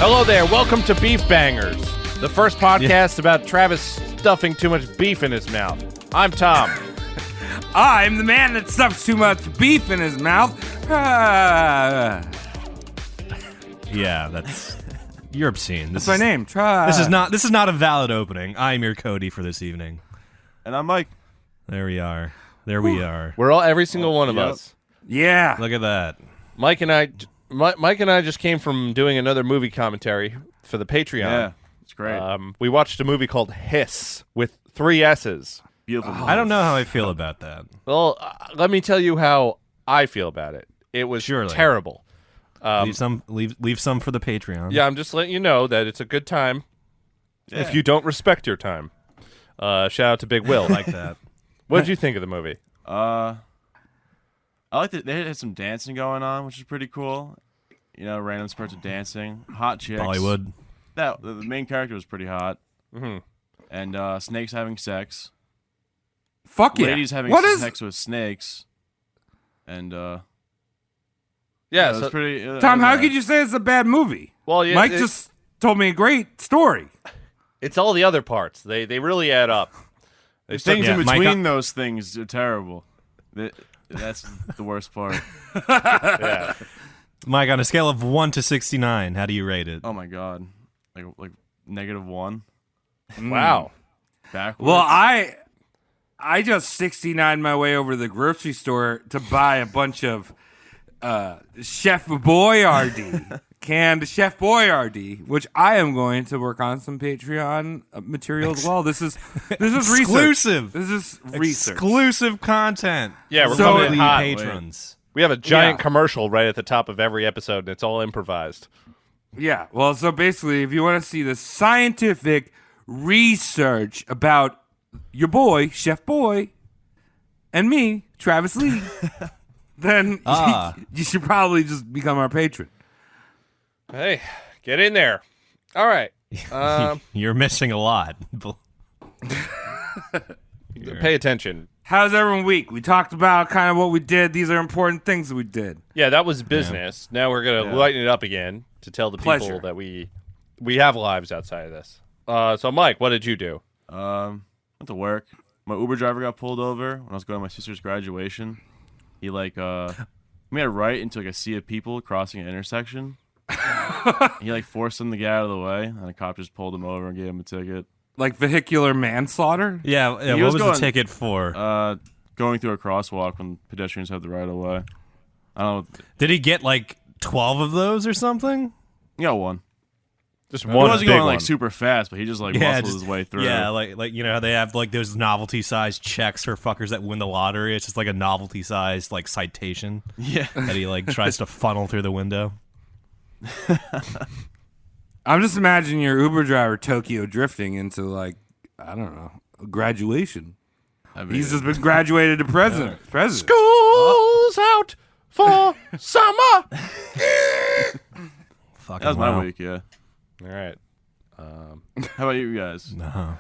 Hello there. Welcome to Beef Bangers, the first podcast about Travis stuffing too much beef in his mouth. I'm Tom. I'm the man that stuffs too much beef in his mouth. Yeah, you're obscene. That's my name. This is not a valid opening. I'm your Cody for this evening. And I'm Mike. There we are. We are. We're all every single one of us. Yeah. Look at that. Mike and I just came from doing another movie commentary for the Patreon. Yeah, it's great. We watched a movie called Hiss with 3 S's. Beautiful. I don't know how I feel about that. Well, let me tell you how I feel about it. It was terrible. Leave some for the Patreon. Yeah, I'm just letting you know that it's a good time if you don't respect your time. Shout out to Big Will. Like that. What did you think of the movie? I like that they had some dancing going on, which is pretty cool. You know, random spurts of dancing, hot chicks. Bollywood. The main character was pretty hot. Mm-hmm. And snakes having sex. Fuck yeah. Ladies having sex with snakes. And yeah, it was pretty. Tom, how could you say it's a bad movie? Well, yeah, Mike just told me a great story. It's all the other parts. They really add up. The things in Mike, between those things are terrible. That's the worst part. Yeah. Mike, on a scale of 1 to 69, how do you rate it? Oh my god, like -1. Wow. Backwards. Well, I just 69 my way over to the grocery store to buy a bunch of Chef Boyardee, canned Chef Boyardee, which I am going to work on some Patreon material as well. This is Exclusive. research. This is research. Exclusive content. Yeah, we're So coming in hot. patrons. We have a giant Yeah. commercial right at the top of every episode, and it's all improvised. Yeah, well, so basically, if you want to see the scientific research about your boy, Chef Boy, and me, Travis Lee, then you should probably just become our patron. Hey, get in there. All right. You're missing a lot. Pay attention. How's everyone week? We talked about kind of what we did. These are important things that we did. Yeah, that was business. Now we're going to lighten it up again to tell the people that we have lives outside of this. So, Mike, what did you do? Went to work. My Uber driver got pulled over when I was going to my sister's graduation. He made a right into a sea of people crossing an intersection. He forced them to get out of the way, and a cop just pulled him over and gave him a ticket. Like vehicular manslaughter? Yeah, what was the ticket for? Going through a crosswalk when pedestrians have the right of way. I don't know. Did he get 12 of those or something? He got one. Just He one wasn't big going one. super fast, but he just muscled his way through. Yeah, like you know how they have those novelty-sized checks for fuckers that win the lottery. It's just like a novelty-sized citation. Yeah. That he tries to funnel through the window. I'm just imagining your Uber driver Tokyo drifting into I don't know, graduation. He's just been graduated to president. School's out for summer. Fucking That was my week, yeah. All right. How about you guys? No.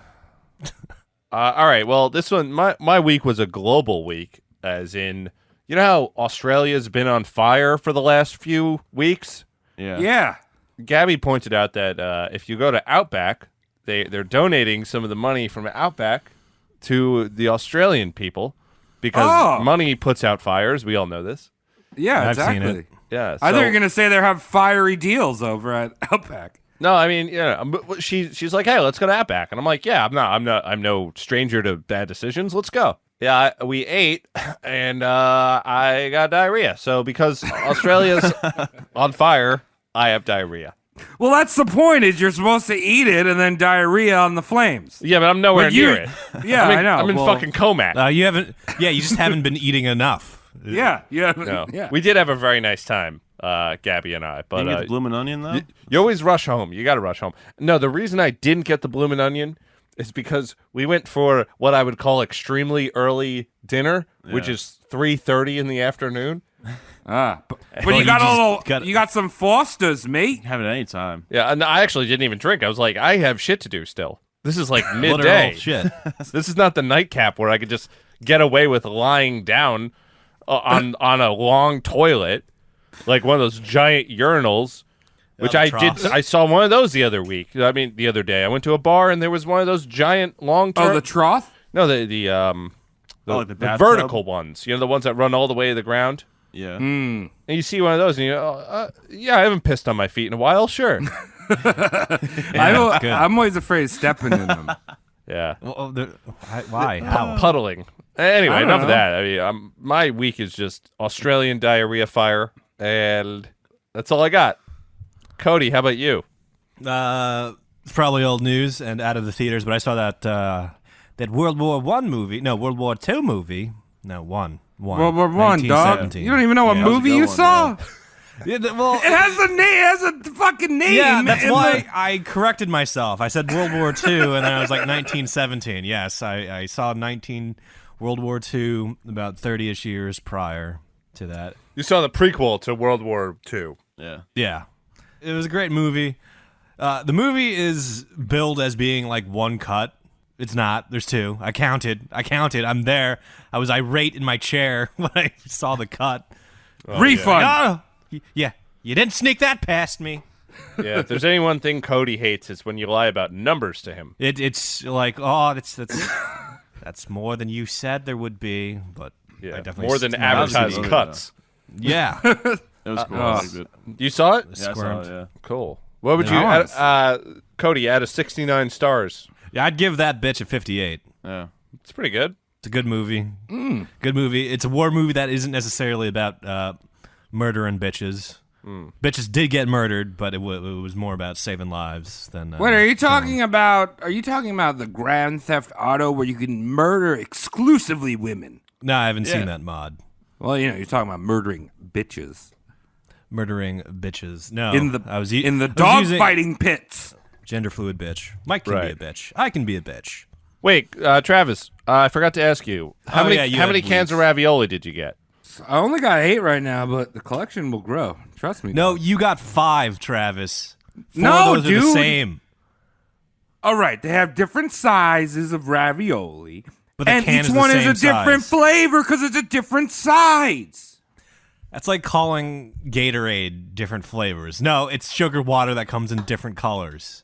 All right. Well, this one, my week was a global week, as in, you know how Australia's been on fire for the last few weeks? Yeah. Yeah. Gabby pointed out that if you go to Outback, they're donating some of the money from Outback to the Australian people because money puts out fires. We all know this. Yeah, I've exactly. seen it. Yeah. I thought you were going to say they have fiery deals over at Outback. No, I mean, yeah. She's like, hey, let's go to Outback, and I'm like, yeah, I'm no stranger to bad decisions. Let's go. Yeah, we ate, and I got diarrhea. So because Australia's on fire, I have diarrhea. Well, that's the point. Is you're supposed to eat it and then diarrhea on the flames. Yeah, but I'm nowhere near it. Yeah, I know. I'm in fucking Comac. You haven't. Yeah, you just haven't been eating enough. Yeah. No. Yeah. We did have a very nice time, Gabby and I. But Didn't you get the bloomin' onion, though? you always rush home. You got to rush home. No, the reason I didn't get the bloomin' onion is because we went for what I would call extremely early dinner, which is 3:30 in the afternoon. But you got you got some Fosters, mate. Have it any time. Yeah, and I actually didn't even drink. I was like, I have shit to do still. This is like midday. Literal shit. This is not the nightcap where I could just get away with lying down on a long toilet, like one of those giant urinals Which the I troughs. did. I saw one of those the other week. I mean, the other day. I went to a bar and there was one of those giant long-term. Oh, the trough? No, the like the the bathtub? vertical ones. You know, the ones that run all the way to the ground. Yeah. And you see one of those, and you go, yeah, I haven't pissed on my feet in a while. Sure. I'm always afraid of stepping in them. Yeah. Well, why? How? Puddling. Anyway, I don't enough of know. that. I mean, my week is just Australian diarrhea fire, and that's all I got. Cody, how about you? It's probably old news and out of the theaters, but I saw that World War One movie. No, World War II movie. No, one. World War One, dog. 1917. You don't even know what Yeah. movie good you one, saw. Yeah, well, It has a name. It has a fucking name. yeah, that's in why the- I corrected myself. I said World War II, and then I was like 1917. Yes, I saw World War II about 30-ish years prior to that. You saw the prequel to World War II. Yeah. Yeah. It was a great movie. The movie is billed as being like one cut. It's not. There's two. I counted. I'm there. I was irate in my chair when I saw the cut. Refund. Oh, yeah. You didn't sneak that past me. Yeah, if there's any one thing Cody hates, it's when you lie about numbers to him. It's like, oh, that's more than you said there would be, but I Yeah, definitely more than no, advertised obviously, cuts. Yeah. It was cool. I liked it. You saw it? Yeah, I saw Squirmed. it, yeah. Cool. What would you, Nice. Cody, out of 69 stars? Yeah, I'd give that bitch a 58. Yeah. It's pretty good. It's a good movie. Good movie. It's a war movie that isn't necessarily about murdering bitches. Bitches did get murdered, but it was more about saving lives than. Wait, are you talking about? Are you talking about the Grand Theft Auto where you can murder exclusively women? No, I haven't Yeah. seen that mod. Well, you know, you're talking about murdering bitches Murdering bitches. No, in the I was in the I was dog using fighting pits. gender fluid bitch. Mike can Right. be a bitch. I can be a bitch. Wait, Travis, I forgot to ask you. How Oh, many yeah, you how had many cans weeds. of ravioli did you get? I only got 8 right now, but the collection will grow. Trust me. No, you got 5, Travis. 4 No, of those are the dude. same. All right, they have different sizes of ravioli, But the and can each is the one is same a different size. flavor because it's a different size. That's like calling Gatorade different flavors. No, it's sugar water that comes in different colors.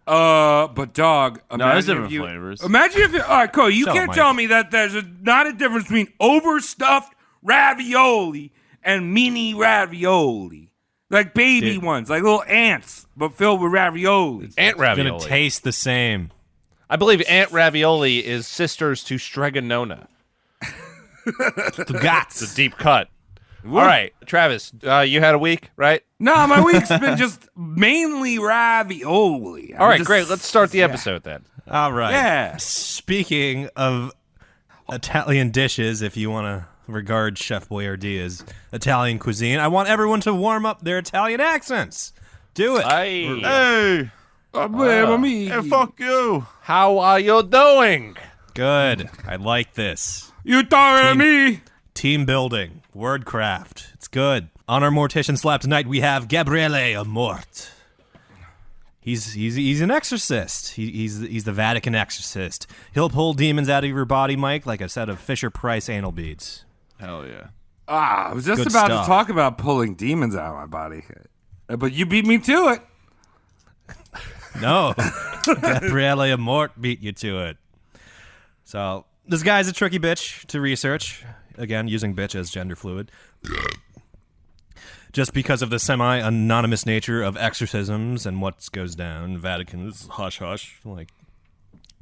But dog, No, there's imagine different if you, flavors. Imagine if, all right, Cole, you Shut up, can't Mike. tell me that there's not a difference between overstuffed ravioli and mini ravioli, like baby Dude. ones, like little ants, but filled with ravioli. Ant It's gonna ravioli. taste the same. I believe ant ravioli is sisters to stregonona. The It's a guts. deep cut. All right, Travis, you had a week, right? No, my week's been just mainly ravioli. All right, great. Let's start the episode then. All right. Yeah. Speaking of Italian dishes, if you want to regard Chef Boyardee as Italian cuisine, I want everyone to warm up their Italian accents. Do it. Hey! Hey, fuck you! How are you doing? Good. I like this. You talking to me? Team building. Wordcraft. It's good. On our Mortician Slap tonight, we have Gabriele Amorth. He's an exorcist. He's the Vatican exorcist. He'll pull demons out of your body, Mike, like a set of Fisher Price anal beads. Hell yeah. I was just Good about stuff. to talk about pulling demons out of my body, but you beat me to it. No, Gabriele Amorth beat you to it. So this guy's a tricky bitch to research. Again, using bitch as gender fluid. Just because of the semi-anonymous nature of exorcisms and what goes down, Vatican is hush hush. Like,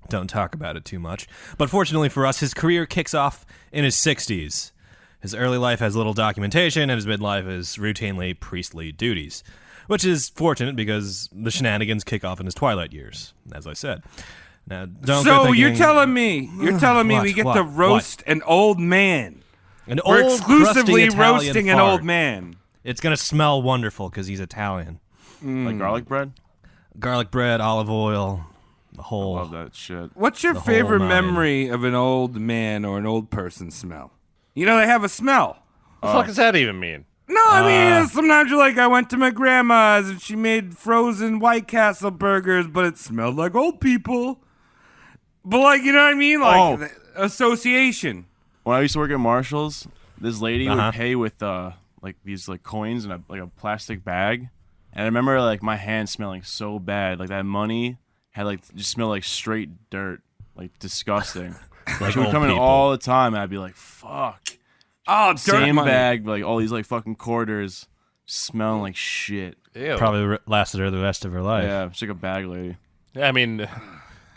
don't talk about it too much. But fortunately for us, his career kicks off in his 60s. His early life has little documentation, and his midlife is routinely priestly duties, which is fortunate because the shenanigans kick off in his twilight years, as I said. Now, don't go So thinking, you're telling me What? we get What? to roast an old man? an We're old, exclusively crusty Italian roasting an fart. old man. It's gonna smell wonderful because he's Italian. Like garlic bread? Garlic bread, olive oil, the whole. Love that shit. What's your The whole favorite nine. memory of an old man or an old person smell? You know, they have a smell. What the fuck does that even mean? No, I mean, sometimes you're like, I went to my grandma's and she made frozen White Castle burgers, but it smelled like old people. But, like, you know what I mean? Like, Oh. the association. When I used to work at Marshall's, this lady Uh-huh. would pay with like these like coins in a plastic bag, And I remember like my hand smelling so bad. Like that money had like just smelled like straight dirt, like disgusting. Like She would old come in people. all the time, and I'd be like, "Fuck." Oh, dirt Same money. bag, like all these like fucking quarters, smelling like shit. Ew. Probably lasted her the rest of her life. Yeah, she's like a bag lady. I mean,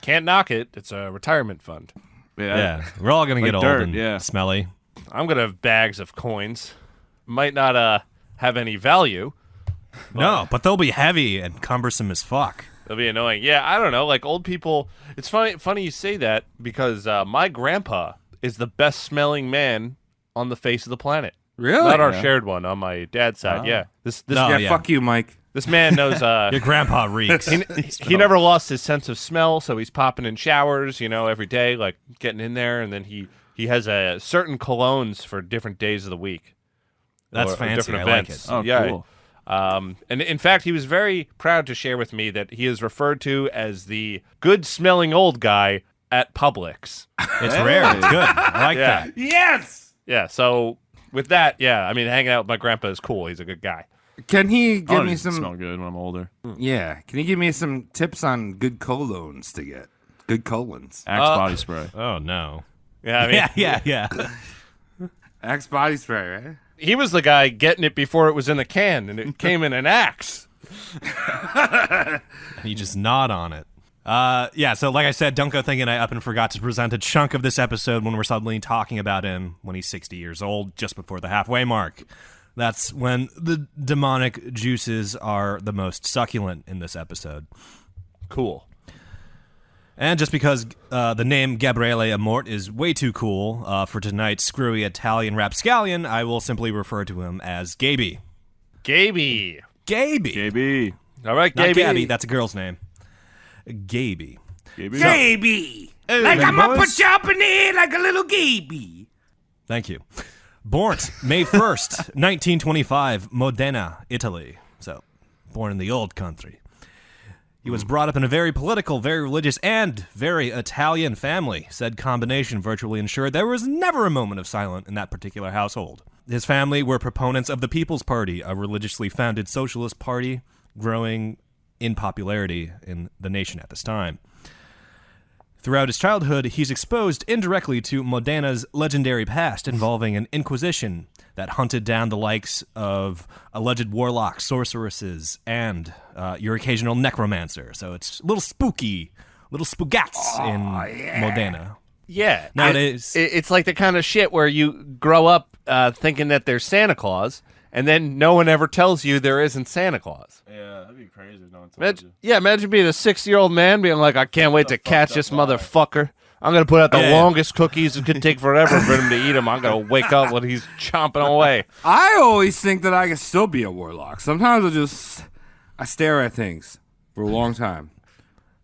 can't knock it. It's a retirement fund. Yeah, we're all gonna Like get old dirt, and yeah. smelly. I'm gonna have bags of coins. Might not have any value. No, but they'll be heavy and cumbersome as fuck. It'll be annoying. Yeah, I don't know. Like old people. It's funny you say that because my grandpa is the best smelling man on the face of the planet. Really? Not our Yeah. shared one on my dad's side. Yeah. This No. Yeah, yeah. fuck you, Mike. this man knows. Your grandpa reeks. He never lost his sense of smell, so he's popping in showers, every day, like getting in there, and then he has a certain colognes for different days of the week. That's or fancy. different I like events. it. Oh, Yeah. cool. And in fact, he was very proud to share with me that he is referred to as the good-smelling old guy at Publix. It's rare. It's good. I like Yeah. that. Yes. Yeah, so with that, yeah, I mean, hanging out with my grandpa is cool. He's a good guy. Can he I give want me to some? smell good when I'm older. Yeah. Can you give me some tips on good colognes to get? Good colons. Axe body spray. Oh no. Yeah, I mean, Yeah. Axe body spray, right? he was the guy getting it before it was in a can, and it came in an axe. You just nod on it. Yeah, so like I said, don't go thinking I up and forgot to present a chunk of this episode when we're suddenly talking about him when he's 60 years old, just before the halfway mark. That's when the demonic juices are the most succulent in this episode. Cool. And just because the name Gabriele Amorth is way too cool for tonight's screwy Italian rapscallion, I will simply refer to him as Gaby. Gaby. Gaby! KB. All right, Not Gaby. Gabby, that's a girl's name. Gaby. KB. Gaby. Hey, Like I'm boys. up a chop in there like a little Gaby. Thank you. Born May 1st, 1925, Modena, Italy. So, born in the old country. He was brought up in a very political, very religious, and very Italian family. Said combination virtually ensured there was never a moment of silence in that particular household. His family were proponents of the People's Party, a religiously founded socialist party growing in popularity in the nation at this time. Throughout his childhood, he's exposed indirectly to Modena's legendary past involving an inquisition that hunted down the likes of alleged warlocks, sorceresses, and your occasional necromancer. So it's a little spooky, little spoogats in Modena. Yeah. Nowadays- It's like the kind of shit where you grow up thinking that there's Santa Claus, and then no one ever tells you there isn't Santa Claus. Yeah, that'd be crazy if no one told you. Imagine being a 6-year-old man being like, I can't wait to catch this motherfucker. I'm going to put out the Yeah. longest cookies. It could take forever for him to eat them. I'm going to wake up when he's chomping away. I always think that I can still be a warlock. Sometimes I stare at things for a long time.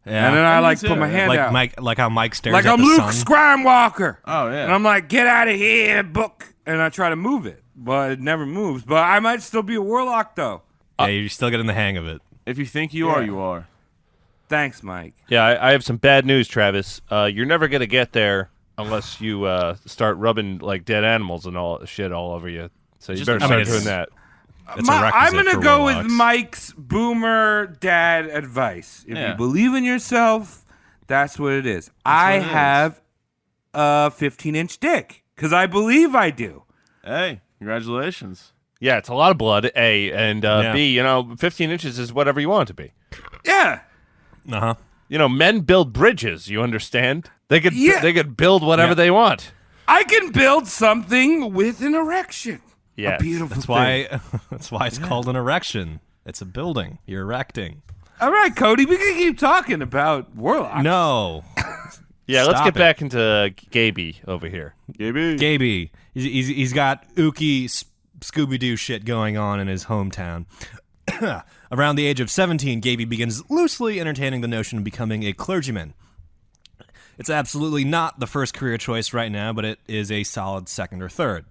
Yeah. And then I like too, put my yeah. hand like out. Mike, like how Mike stares Like at I'm the Luke sun. Skywalker. Oh, yeah. And I'm like, get out of here, book. And I try to move it, but it never moves. But I might still be a warlock, though. Yeah, you're still getting the hang of it. If you think you are, you are. Thanks, Mike. Yeah, I have some bad news, Travis. You're never going to get there unless you start rubbing like dead animals and all shit all over you. So you Just- better I start mean, doing it's- that. It's a I'm requisite going to for go warlocks. with Mike's boomer dad advice. If Yeah. you believe in yourself, that's what it is. I what it is. have a 15-inch dick because I believe I do. Hey, congratulations. Yeah, it's a lot of blood, A, and Yeah. B, 15 inches is whatever you want it to be. Yeah. Uh-huh. Men build bridges, you understand? They could Yeah. they could build whatever Yeah. they want. I can build something with an erection. Yes. A beautiful That's thing. why that's why it's called an erection. It's a building. You're erecting. All right, Cody, we can keep talking about warlocks. No. Yeah, let's Stop get it. back into Gaby over here. KB. Gaby. He's got ooky Scooby-Doo shit going on in his hometown. Around the age of 17, Gaby begins loosely entertaining the notion of becoming a clergyman. It's absolutely not the first career choice right now, but it is a solid second or third.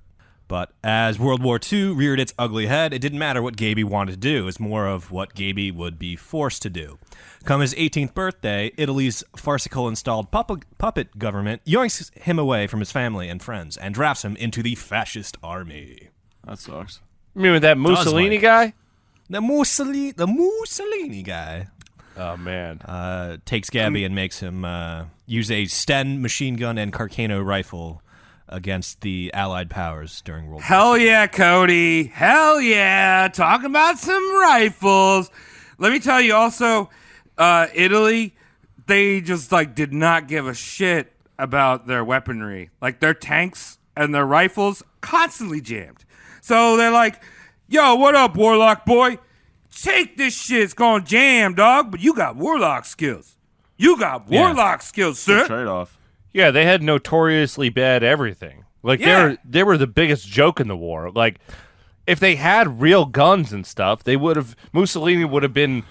But as World War II reared its ugly head, it didn't matter what Gaby wanted to do. It's more of what Gaby would be forced to do. Come his 18th birthday, Italy's farcical installed puppet government yoinks him away from his family and friends and drafts him into the fascist army. That sucks. You mean with that Mussolini Mike. guy? The Mussolini guy. Oh man. Takes Gabby and makes him use a Sten machine gun and Carcano rifle against the Allied powers during World War Hell yeah, Cody. Hell yeah. Talking about some rifles. Let me tell you also, Italy, they just like did not give a shit about their weaponry. Like their tanks and their rifles constantly jammed. So they're like, yo, what up, Warlock boy? Take this shit. It's going to jam, dog. But you got Warlock skills. You got Warlock skills, sir. Trade off. Yeah, they had notoriously bad everything. Like Yeah. they were the biggest joke in the war. Like if they had real guns and stuff, Mussolini would have been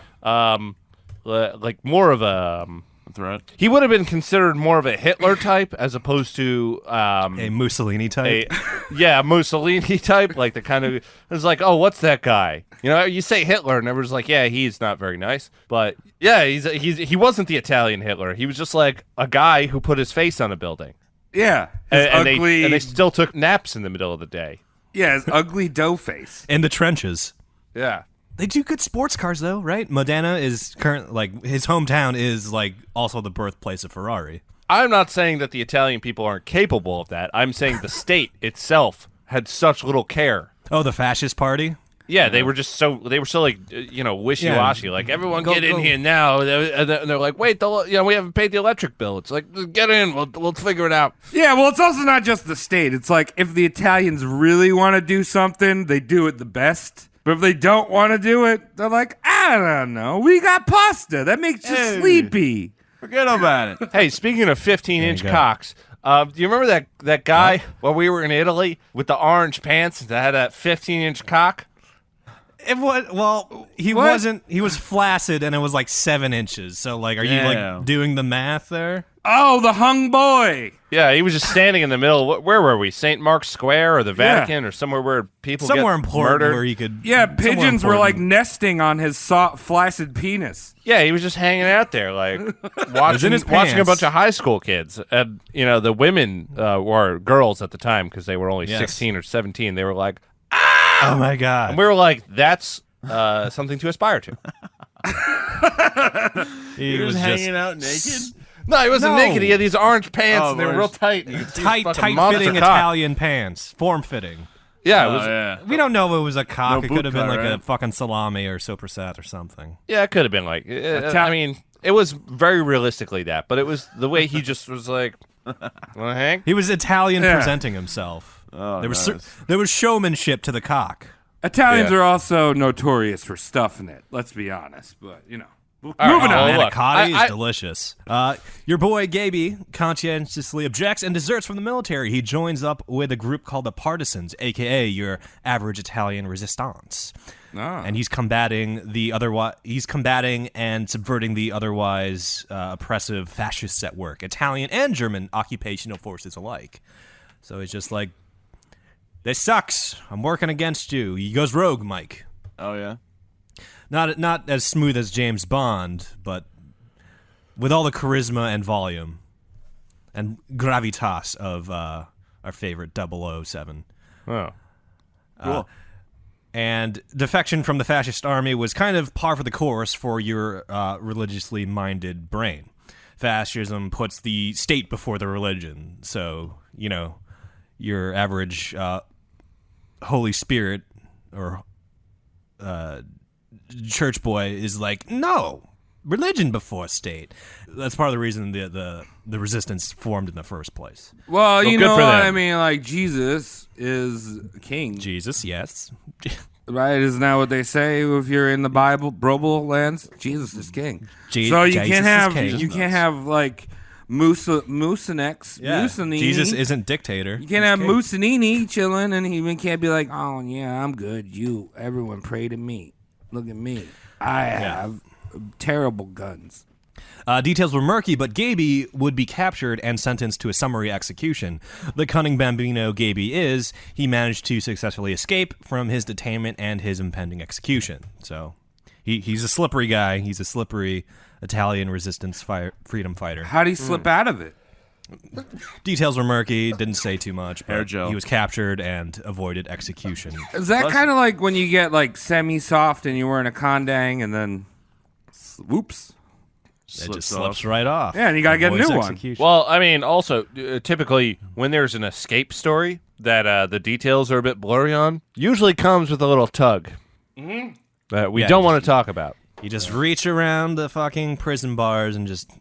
like more of a Threat. he would have been considered more of a Hitler type as opposed to A Mussolini type. a Mussolini type, like the kind of it's like, oh, what's that guy? You know, you say Hitler, and everyone's like, yeah, he's not very nice, but yeah, he wasn't the Italian Hitler. He was just like a guy who put his face on a building, Yeah. His and ugly. they still took naps in the middle of the day. Yeah, his ugly dough face. In the trenches. Yeah. They do good sports cars, though, right? Modena is his hometown is like also the birthplace of Ferrari. I'm not saying that the Italian people aren't capable of that. I'm saying the state itself had such little care. Oh, the fascist party. Yeah, they were so like wishy-washy. Like everyone get in here now, and they're like, wait, we haven't paid the electric bill. It's like, get in, we'll figure it out. Yeah, well, it's also not just the state. It's like if the Italians really want to do something, they do it the best. But if they don't want to do it, they're like, I don't know. We got pasta. That makes you sleepy. Forget about it. Hey, speaking of 15-inch go. cocks, do you remember that guy while we were in Italy with the orange pants that had that 15-inch cock? It was, well, he What? wasn't. He was flaccid, and it was like 7 inches. So, like, are you Yeah. like doing the math there? Oh, the hung boy. Yeah, he was just standing in the middle. Where were we? St. Mark's Square or the Vatican or somewhere where people Somewhere get important murdered? where he could. Yeah, somewhere pigeons were like important. nesting on his flaccid penis. Yeah, he was just hanging out there, like watching his watching a pants. bunch of high school kids. And the women were girls at the time because they were only Yes. 16 or 17. They were like, Oh my god! and we were like, that's something to aspire to. He He was just hanging out naked. No, he wasn't No. naked. He had these orange pants, Oh, and they were but real it's tight. And you could see his fucking tight monster fitting cock. Italian pants, form fitting. Yeah, it Oh was. yeah. We don't know if it was a cock. No it boot could have been cut, like a right? full salami or soprasat or something. Yeah, it could have been like. I mean, it was very realistically that, but it was the way he just was like, "Want to hang?" He was Italian Yeah. presenting himself. Oh, there was nice. there was showmanship to the cock. Italians Yeah. are also notorious for stuffing it. Let's be honest, but All right, moving well, on. look, Manicotti is I- delicious. Your boy Gaby conscientiously objects and deserts from the military. He joins up with a group called the Partisans, aka your average Italian resistance. And he's combating and subverting the otherwise oppressive fascists at work, Italian and German occupational forces alike. So he's just like, this sucks. I'm working against you. He goes rogue, Mike. Oh yeah. Not as smooth as James Bond, but with all the charisma and volume and gravitas of our favorite 007. Oh. Cool. And defection from the fascist army was kind of par for the course for your religiously minded brain. Fascism puts the state before the religion. So, your average Holy Spirit or church boy is like, no, religion before state. That's part of the reason the resistance formed in the first place. Well, you good know for what them. I mean? Like Jesus is king, Jesus, yes. right? Isn't that what they say if you're in the Bible lands? Jesus is king. So you Jesus can't is have king. you can't have like Mussolini. Jesus isn't dictator. You can't have Mussolini chilling, and he can't be like, oh yeah, I'm good. Everyone pray to me. Look at me. I have terrible guns. Details were murky, but Gaby would be captured and sentenced to a summary execution. The cunning bambino Gaby is, he managed to successfully escape from his detainment and his impending execution. So he's a slippery guy. He's a slippery Italian resistance freedom fighter. How'd he slip out of it? Details were murky, didn't say too much, Hair but gel. he was captured and avoided execution. Is that kind of like when you get like semi-soft and you're wearing a condang and then, whoops. It just slips right off. Yeah, and you gotta get a Avoids new one. execution. Well, I mean, also, typically when there's an escape story that the details are a bit blurry on, usually comes with a little tug that we Yeah, don't just- want to talk about. You just reach around the fucking prison bars and just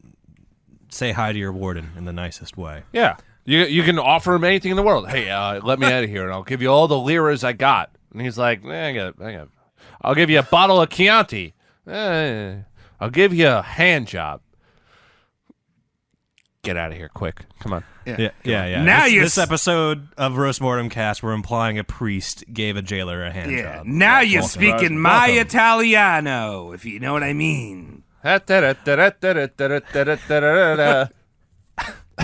say hi to your warden in the nicest way. Yeah. You can offer him anything in the world. Hey, let me out of here, and I'll give you all the liras I got. And he's like, I'll give you a bottle of Chianti. I'll give you a hand job. Get out of here, quick. Come on. Yeah. Now this episode of Roast Mortem Cast, we're implying a priest gave a jailer a hand Yeah, job. now you're welcome. speaking my Welcome. Italiano, if you know what I mean.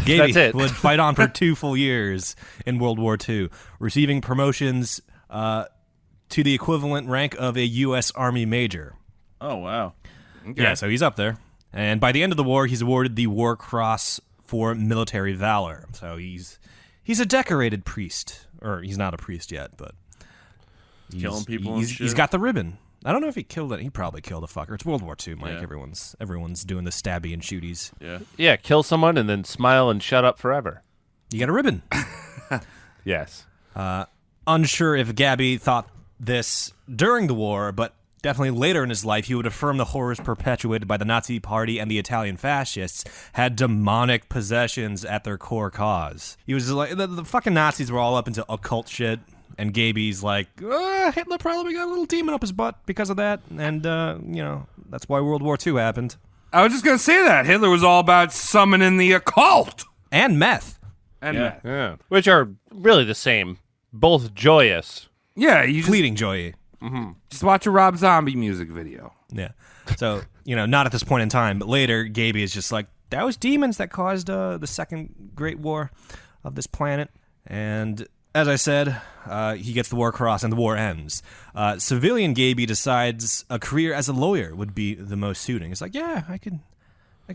Gaby That's it. would fight on for 2 full years in World War II, receiving promotions to the equivalent rank of a U.S. Army major. Oh wow. Yeah, so he's up there. And by the end of the war, he's awarded the War Cross for military valor. So he's a decorated priest. Or he's not a priest yet, but Killing people and He's shit? got the ribbon. I don't know if he killed it. He probably killed a fucker. It's World War II, Mike. Yeah. Everyone's doing the stabby and shooties. Yeah. Yeah, kill someone and then smile and shut up forever. You got a ribbon. Yes. Unsure if Gabby thought this during the war, but definitely later in his life, he would affirm the horrors perpetuated by the Nazi Party and the Italian fascists had demonic possessions at their core cause. He was like, the fucking Nazis were all up into occult shit, and Gaby's like, Hitler probably got a little demon up his butt because of that, and, that's why World War II happened. I was just gonna say that Hitler was all about summoning the occult. And meth. And Yeah. that. Yeah. Which are really the same. Both joyous. Yeah, you just, Fleeting joy. just watch a Rob Zombie music video. Yeah. So, not at this point in time, but later, Gaby is just like, that was demons that caused the second great war of this planet. And as I said, he gets the War Cross and the war ends. Civilian Gaby decides a career as a lawyer would be the most suiting. It's like, yeah, I could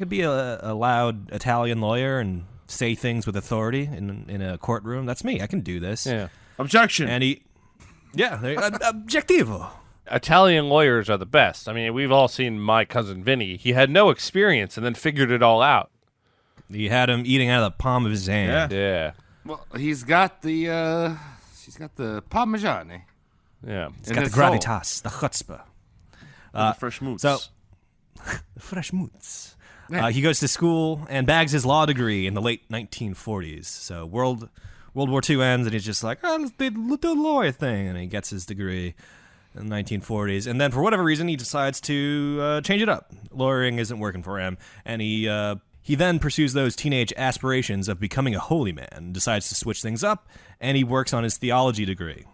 be a loud Italian lawyer and say things with authority in a courtroom. That's me. I can do this. Yeah. Objection. And objectivo. Italian lawyers are the best. I mean, we've all seen My Cousin Vinny. He had no experience and then figured it all out. He had him eating out of the palm of his hand. Yeah. Well, she's got the Parmigiani. Yeah. He's got the gravitas, the chutzpah. The fresh moots. So, the fresh moots. He goes to school and bags his law degree in the late 1940s. So World War II ends, and he's just like, let's do the lawyer thing. And he gets his degree in the 1940s. And then for whatever reason, he decides to change it up. Lawyering isn't working for him. And he then pursues those teenage aspirations of becoming a holy man, decides to switch things up, and he works on his theology degree.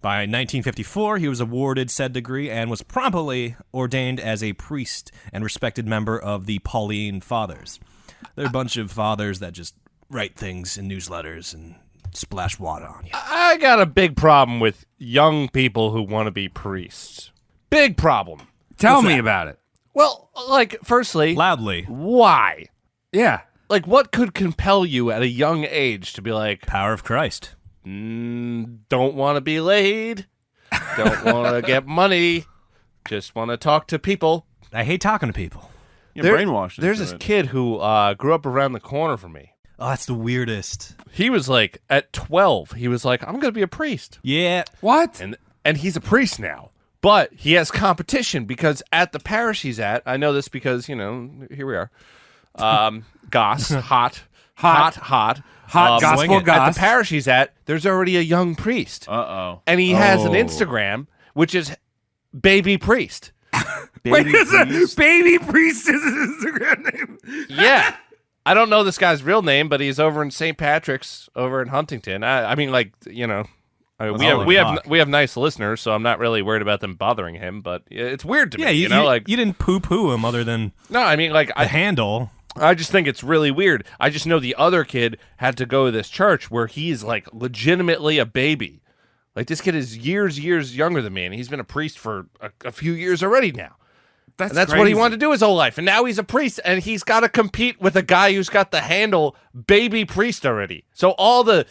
By 1954, he was awarded said degree and was promptly ordained as a priest and respected member of the Pauline Fathers. They're a bunch of fathers that just write things in newsletters and splash water on you. I got a big problem with young people who want to be priests. Big problem. Tell me about it. Well, like, firstly, Loudly. why? Yeah. Like, what could compel you at a young age to be like, Power of Christ. don't want to be laid, don't want to get money, just want to talk to people? I hate talking to people. You're brainwashed. There's into this it. kid who grew up around the corner from me. Oh, that's the weirdest. He was like, at 12, he was like, I'm going to be a priest. Yeah. What? And he's a priest now. But he has competition because at the parish he's at, I know this because, here we are. Goss, hot gospel At goss. the parish he's at, there's already a young priest. Uh-oh. And he has an Instagram, which is baby priest. Wait, is a baby priest is his Instagram name? Yeah. I don't know this guy's real name, but he's over in St. Patrick's over in Huntington. I mean, like, we Holy fuck. have nice listeners, so I'm not really worried about them bothering him, but it's weird to me, Yeah, you know, like, you didn't poo-poo him other than no, I mean, like, the handle. I just think it's really weird. I just know the other kid had to go to this church where he's like legitimately a baby. Like, this kid is years younger than me, and he's been a priest for a few years already now. And that's what he wanted to do his whole life. And now he's a priest, and he's got to compete with a guy who's got the handle baby priest already. So all the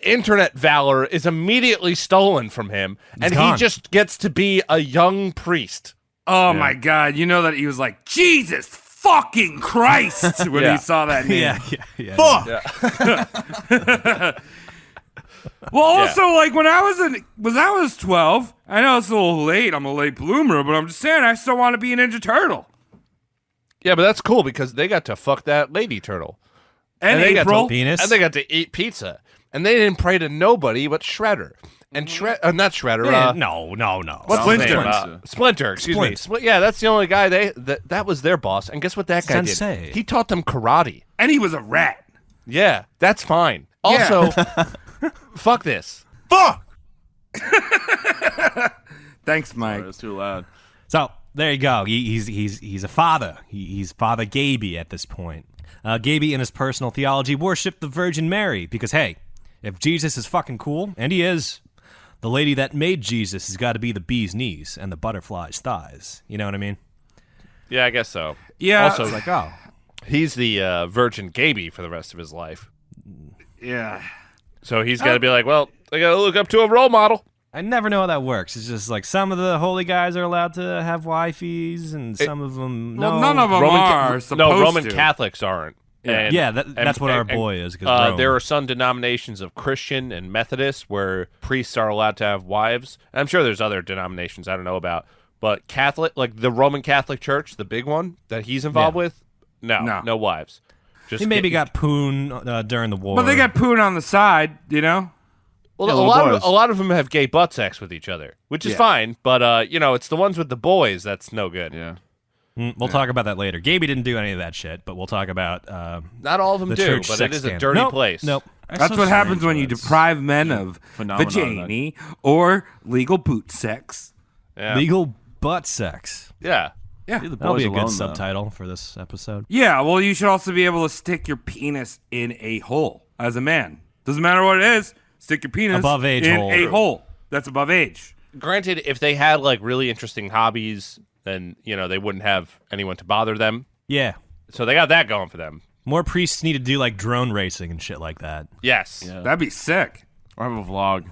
internet valor is immediately stolen from him, and gone. he just gets to be a young priest. Oh my God! You know that he was like Jesus fucking Christ when Yeah. he saw that name. Yeah. Fuck. Well, also, like when I was 12. I know it's a little late. I'm a late bloomer, but I'm just saying I still want to be a Ninja Turtle. Yeah, but that's cool because they got to fuck that lady turtle. And they got April. to, Penis. and they got to eat pizza. And they didn't pray to nobody but Shredder. And not Shredder. No. What's his Splinter. name? Splinter, excuse me. Splint. Yeah, that's the only guy that was their boss. And guess what that guy Sensei. did? He taught them karate. And he was a rat. Yeah, that's fine. Also, fuck this. Fuck. Thanks, Mike. It's too loud. So there you go. He's a father. He's Father Gaby at this point. Gaby in his personal theology worshipped the Virgin Mary because, hey, if Jesus is fucking cool, and he is, the lady that made Jesus has got to be the bee's knees and the butterfly's thighs. You know what I mean? Yeah, I guess so. Yeah. Also, It's like, oh, he's the Virgin Gaby for the rest of his life. Yeah. So he's got to be like, well, I got to look up to a role model. I never know how that works. It's just like some of the holy guys are allowed to have wifeys, and some of them no. Well, none of them are supposed Roman to. Catholics aren't. And- Yeah, that's what our boy is. 'Cause Rome. There are some denominations of Christian and Methodist where priests are allowed to have wives. I'm sure there's other denominations I don't know about, but Catholic, like the Roman Catholic Church, the big one that he's involved with, no wives. Just He maybe got poon during the war. But they got poon on the side, you know? well. Yeah, a little boys. lot of them have gay butt sex with each other, which is Yeah. fine. But it's the ones with the boys that's no good. Yeah. We'll talk about that later. Gaby didn't do any of that shit, but we'll talk about Not all of them the do, church but sex it is a scandal. dirty Nope, place. Nope. That's what happens when you deprive men of phenomenon. vagina or legal boot sex. Yeah. Legal butt sex. Yeah. Leave the That'll boys be a good alone, though. subtitle for this episode. Yeah, well, you should also be able to stick your penis in a hole as a man. Doesn't matter what it is. Stick your penis Above age in hole. a hole. That's above age. Granted, if they had like really interesting hobbies, then they wouldn't have anyone to bother them. Yeah. So they got that going for them. More priests need to do like drone racing and shit like that. Yes. Yeah. That'd be sick. Or have a vlog.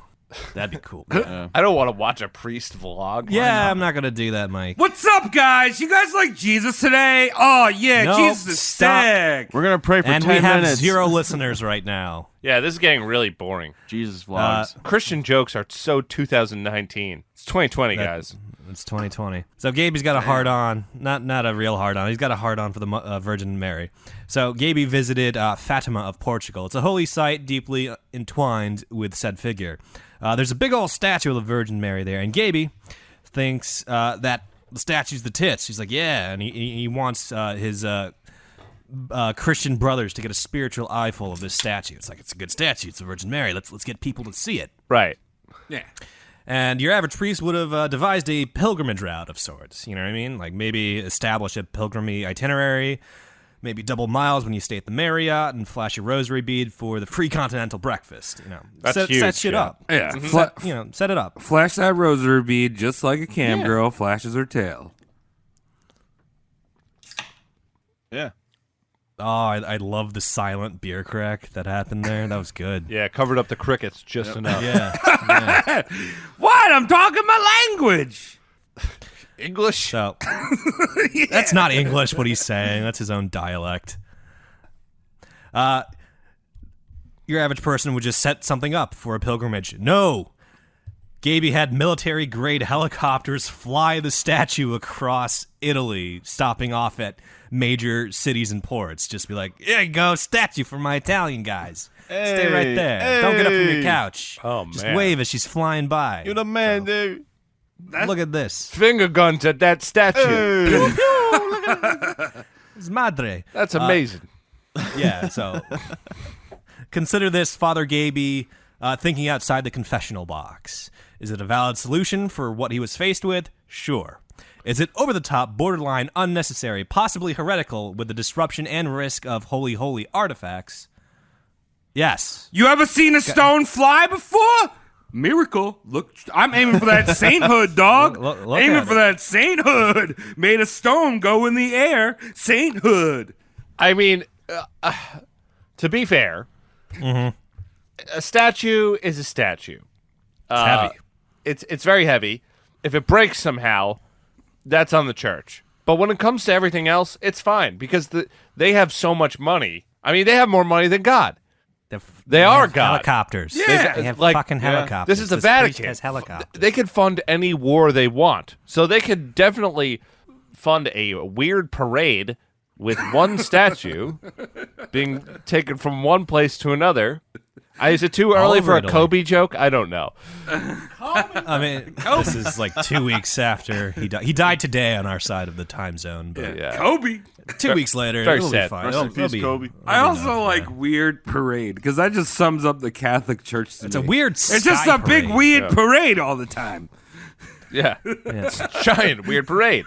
That'd be cool. I don't want to watch a priest vlog. Yeah, I'm not gonna do that, Mike. What's up, guys? You guys like Jesus today? Oh, yeah, Nope, Jesus is stop. sick. We're gonna pray for And 10 we have minutes. 0 listeners right now. Yeah, this is getting really boring. Jesus vlogs. Christian jokes are so 2019. It's 2020, guys. It's 2020. So Gaby's got a hard on, not a real hard on. He's got a hard on for the Virgin Mary. So Gaby visited Fatima of Portugal. It's a holy site deeply entwined with said figure. There's a big old statue of the Virgin Mary there, and Gaby thinks that the statue's the tits. He's like, yeah, and he wants his Christian brothers to get a spiritual eyeful of this statue. It's like, it's a good statue. It's the Virgin Mary. Let's get people to see it. Right. Yeah. And your average priest would have devised a pilgrimage route of sorts. You know what I mean? Like maybe establish a pilgrimage itinerary, maybe double miles when you stay at the Marriott, and flash a rosary bead for the free continental breakfast. That's set huge, shit yeah. up. Yeah. Set it up. Flash that rosary bead just like a cam girl flashes her tail. Yeah. Oh, I love the silent beer crack that happened there. That was good. Yeah, covered up the crickets just enough. Yeah. What? I'm talking my language. English? So that's not English what he's saying. That's his own dialect. Your average person would just set something up for a pilgrimage. No. Gaby had military-grade helicopters fly the statue across Italy, stopping off at major cities and ports. Just be like, here you go, statue for my Italian guys. Stay right there. Don't get up from your couch. Oh, Just man. wave as she's flying by. You're the man, dude. Look at this. Finger guns at that statue. It's madre. That's amazing. Yeah, so consider this Father Gaby thinking outside the confessional box. Is it a valid solution for what he was faced with? Sure. Is it over the top, borderline, unnecessary, possibly heretical with the disruption and risk of holy artifacts? Yes. You ever seen a stone fly before? Miracle. Look, I'm aiming for that sainthood, dog. Look aiming at for that sainthood. Made a stone go in the air. Sainthood. I mean, to be fair, a statue is a statue. It's heavy. It's very heavy. If it breaks somehow, that's on the church. But when it comes to everything else, it's fine because they have so much money. I mean, they have more money than God. They are have God. Helicopters. Yeah. They have Like, fucking helicopters. This is the This priest Vatican. has helicopters. They could fund any war they want. So they could definitely fund a weird parade with one statue being taken from one place to another. Is it too early over for a Italy. Kobe joke? I don't know. I mean, this is like 2 weeks after he died. He died today on our side of the time zone, but Yeah. Kobe. 2 weeks later, Very it'll sad. be fine. Rest in It'll peace, be- Kobe. I also like weird parade because that just sums up the Catholic Church to It's me. a weird. It's just sky a big parade. weird parade all the time. Yeah. Yes. Giant weird parade.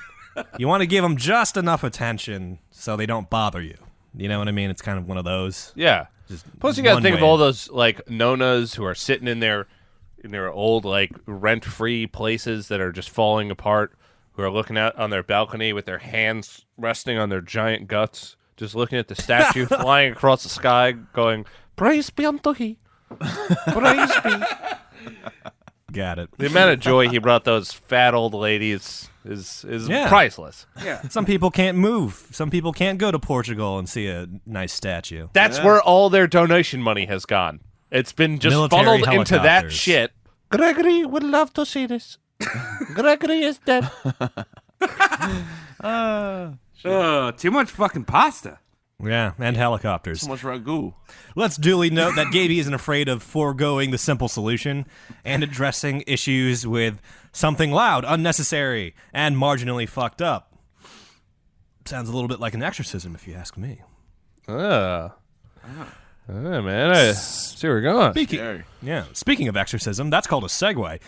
You want to give them just enough attention so they don't bother you. You know what I mean? It's kind of one of those. Yeah. Plus, you got to one think of way. all those like nonas who are sitting in their old like rent-free places that are just falling apart, who are looking out on their balcony with their hands resting on their giant guts, just looking at the statue flying across the sky, going, "Praise be unto He, praise be." Got it. The amount of joy he brought those fat old ladies is Yeah. priceless. Some people can't move. Some people can't go to Portugal and see a nice statue. That's where all their donation money has gone. It's been just Military funneled into that helicopters. shit. Gregory would love to see this. Gregory is dead. Too much fucking pasta. Yeah, and helicopters. So much ragu. Let's duly note that Gaby isn't afraid of foregoing the simple solution and addressing issues with something loud, unnecessary, and marginally fucked up. Sounds a little bit like an exorcism, if you ask me. Man, I see where we're going. Scary. Yeah. Speaking of exorcism, that's called a segue.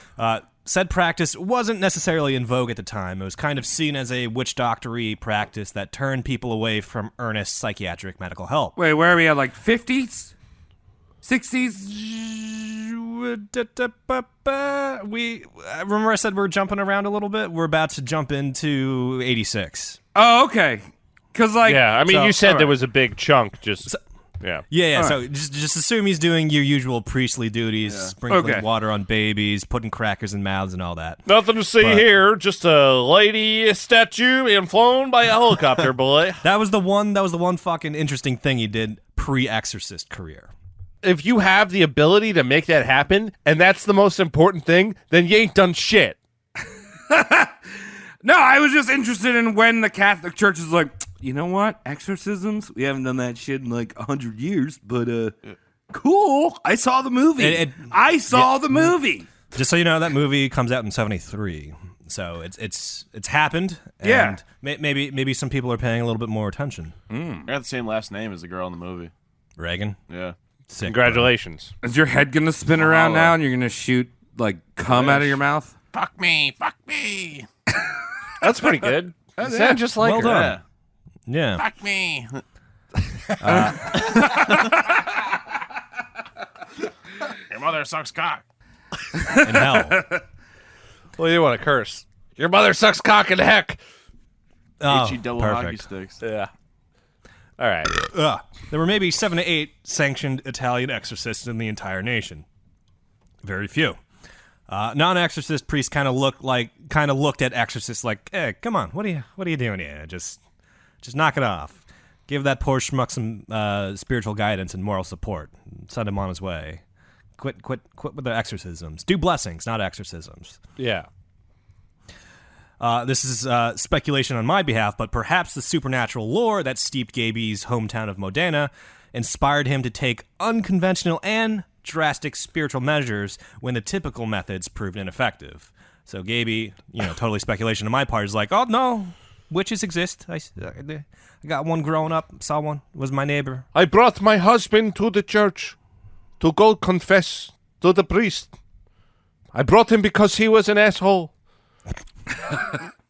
Said practice wasn't necessarily in vogue at the time. It was kind of seen as a witch doctory practice that turned people away from earnest psychiatric medical help. Wait, where are we at? Like 50s? 60s? Remember I said we're jumping around a little bit? We're about to jump into 86. Oh, okay. Because, like, Yeah, I mean, So- you said all there right. was a big chunk. Just yeah. Yeah. All So just assume he's doing your usual priestly duties, sprinkling Okay. water on babies, putting crackers in mouths, and all that. Nothing to see But- here. Just a lady statue being flown by a helicopter, boy. That was the one fucking interesting thing he did pre-exorcist career. If you have the ability to make that happen, and that's the most important thing, then you ain't done shit. no, I was just interested in when the Catholic Church is like, you know what? Exorcisms? We haven't done that shit in like 100 years, but cool. I saw the movie. I saw the movie. Just so you know, that movie comes out in '73, so it's happened. And Yeah. maybe some people are paying a little bit more attention. I got the same last name as the girl in the movie. Reagan, Yeah. sick. Congratulations. Is your head going to spin around now and you're going to shoot like cum out of your mouth? Fuck me. Fuck me. That's pretty good. You sound just like Well her. done. Yeah. Yeah. Fuck me. Your mother sucks cock. In hell. Well, you want to curse. Your mother sucks cock in the heck. Oh, H-E double hockey perfect. sticks. Yeah. All right. There were maybe 7 to 8 sanctioned Italian exorcists in the entire nation. Very few. Non-exorcist priests kind of looked at exorcists like, "Hey, come on, what are you doing here? Just knock it off. Give that poor schmuck some spiritual guidance and moral support. Send him on his way. Quit with the exorcisms. Do blessings, not exorcisms." Yeah. This is speculation on my behalf, but perhaps the supernatural lore that steeped Gaby's hometown of Modena inspired him to take unconventional and drastic spiritual measures when the typical methods proved ineffective. So Gaby, totally speculation on my part, is like, "Oh no, witches exist. I got one growing up. Saw one. Was my neighbor. I brought my husband to the church to go confess to the priest. I brought him because he was an asshole.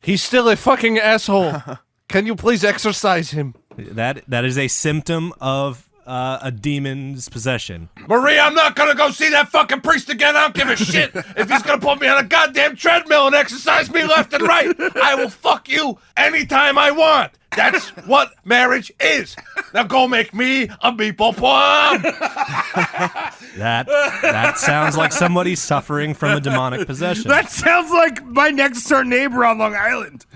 He's still a fucking asshole. Can you please exorcise him?" That is a symptom of a demon's possession. Maria, I'm not gonna go see that fucking priest again. I don't give a shit if he's gonna put me on a goddamn treadmill and exercise me left and right. I will fuck you anytime I want. That's what marriage is. Now go make me a meatball palm. That sounds like somebody suffering from a demonic possession. That sounds like my next door neighbor on Long Island.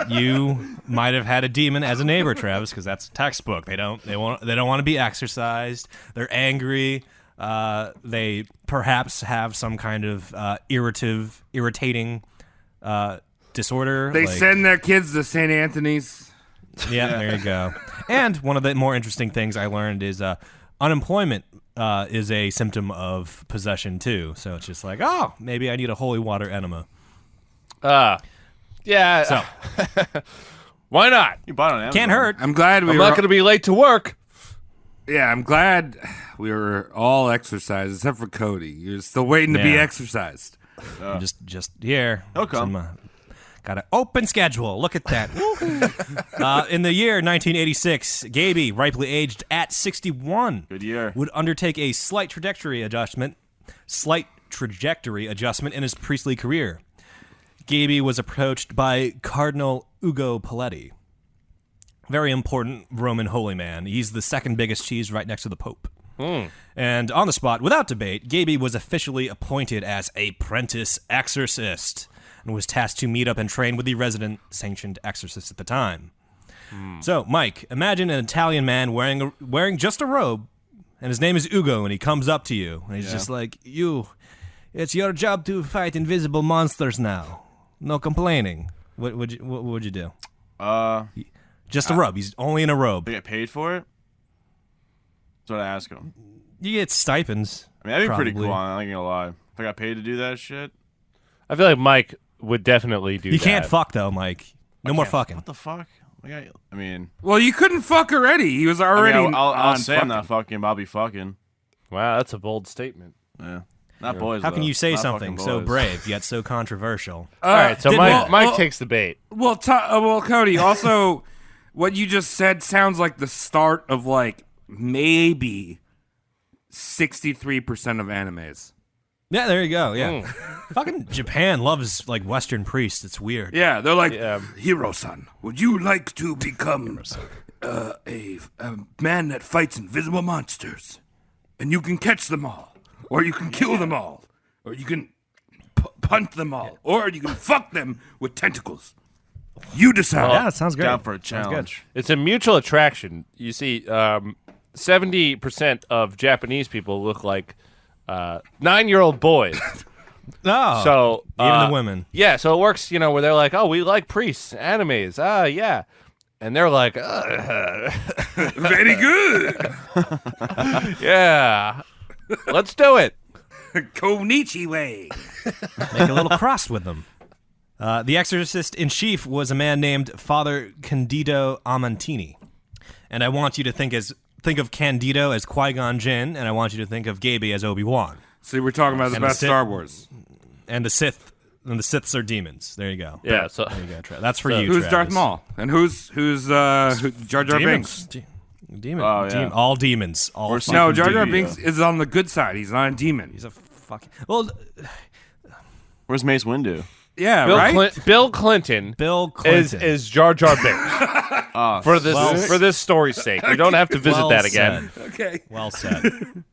You might have had a demon as a neighbor, Travis, because that's textbook. They don't want to be exorcised. They're angry. They perhaps have some kind of irritating disorder. They send their kids to St. Anthony's. Yeah, there you go. And one of the more interesting things I learned is unemployment is a symptom of possession too. So it's just like, oh, maybe I need a holy water enema. Yeah. So Why not? You bought it on Amazon. can't hurt. I'm glad I'm not gonna be late to work. Yeah, I'm glad we were all exercised except for Cody. You're still waiting to be Yeah. exercised. Just here. He'll come. Got an open schedule. Look at that. In the year 1986, Gaby, ripely aged at 61, Good year. would undertake a slight trajectory adjustment in his priestly career. Gaby was approached by Cardinal Ugo Paletti, very important Roman holy man. He's the second biggest cheese right next to the Pope. And on the spot, without debate, Gaby was officially appointed as a apprentice exorcist and was tasked to meet up and train with the resident sanctioned exorcist at the time. So, Mike, imagine an Italian man wearing just a robe, and his name is Ugo, and he comes up to you, and he's just like, it's your job to fight invisible monsters now. No complaining. What would you do? Just a robe. He's only in a robe. They get paid for it? That's what I ask him. You get stipends. I mean, that'd be pretty probably. cool. I'm not gonna lie. If I got paid to do that shit, I feel like Mike would definitely do You that. can't fuck, though, Mike. No more fucking. what the fuck? I mean, Well, you couldn't fuck already. He was already I'll on say I'm fucking. not fucking, but I'll be fucking. Wow, that's a bold statement. Yeah. Not boys. How can though. you say Not something fucking so boys. brave yet so controversial? All right, so did- Mike well, takes the bait. Well, Cody, also, what you just said sounds like the start of, like, maybe 63% of animes. Yeah, there you go. Yeah. Fucking Japan loves, like, Western priests. It's weird. Yeah, they're like, Yeah. Hiro-san, would you like to become a man that fights invisible monsters? And you can catch them all, or you can kill them all, or you can punt them all, or you can fuck them with tentacles. You decide. Yeah, that sosounds great. Down for a Sounds good. challenge. It's a mutual attraction. You see, 70% of Japanese people look like 9-year-old boys. Oh, So even the women. Yeah, so it works, where they're like, oh, we like priests, animes. Yeah. And they're like, Very good. yeah, let's do it. Konichi way. Make a little cross with them. The exorcist in chief was a man named Father Candido Amantini. And I want you to think of Candido as Qui-Gon Jinn, and I want you to think of Gaby as Obi-Wan. See, we're talking about the And the best Sith- Star Wars. And the Siths are demons. There you go. Yeah, so There you go, That's for you, Who's Travis. Darth Maul? And who's Jar Jar Demons. Binks? Demon. Oh, yeah. All demons. All Or fucking No, Jar Jar Demons. Binks is on the good side. He's not a demon. He's a fucking... Well, Where's Mace Windu? Yeah, Bill, right? Bill Clinton Bill Clinton. is Jar Jar Binks for this story's sake. We don't have to visit Well that again. said. Okay. Well said.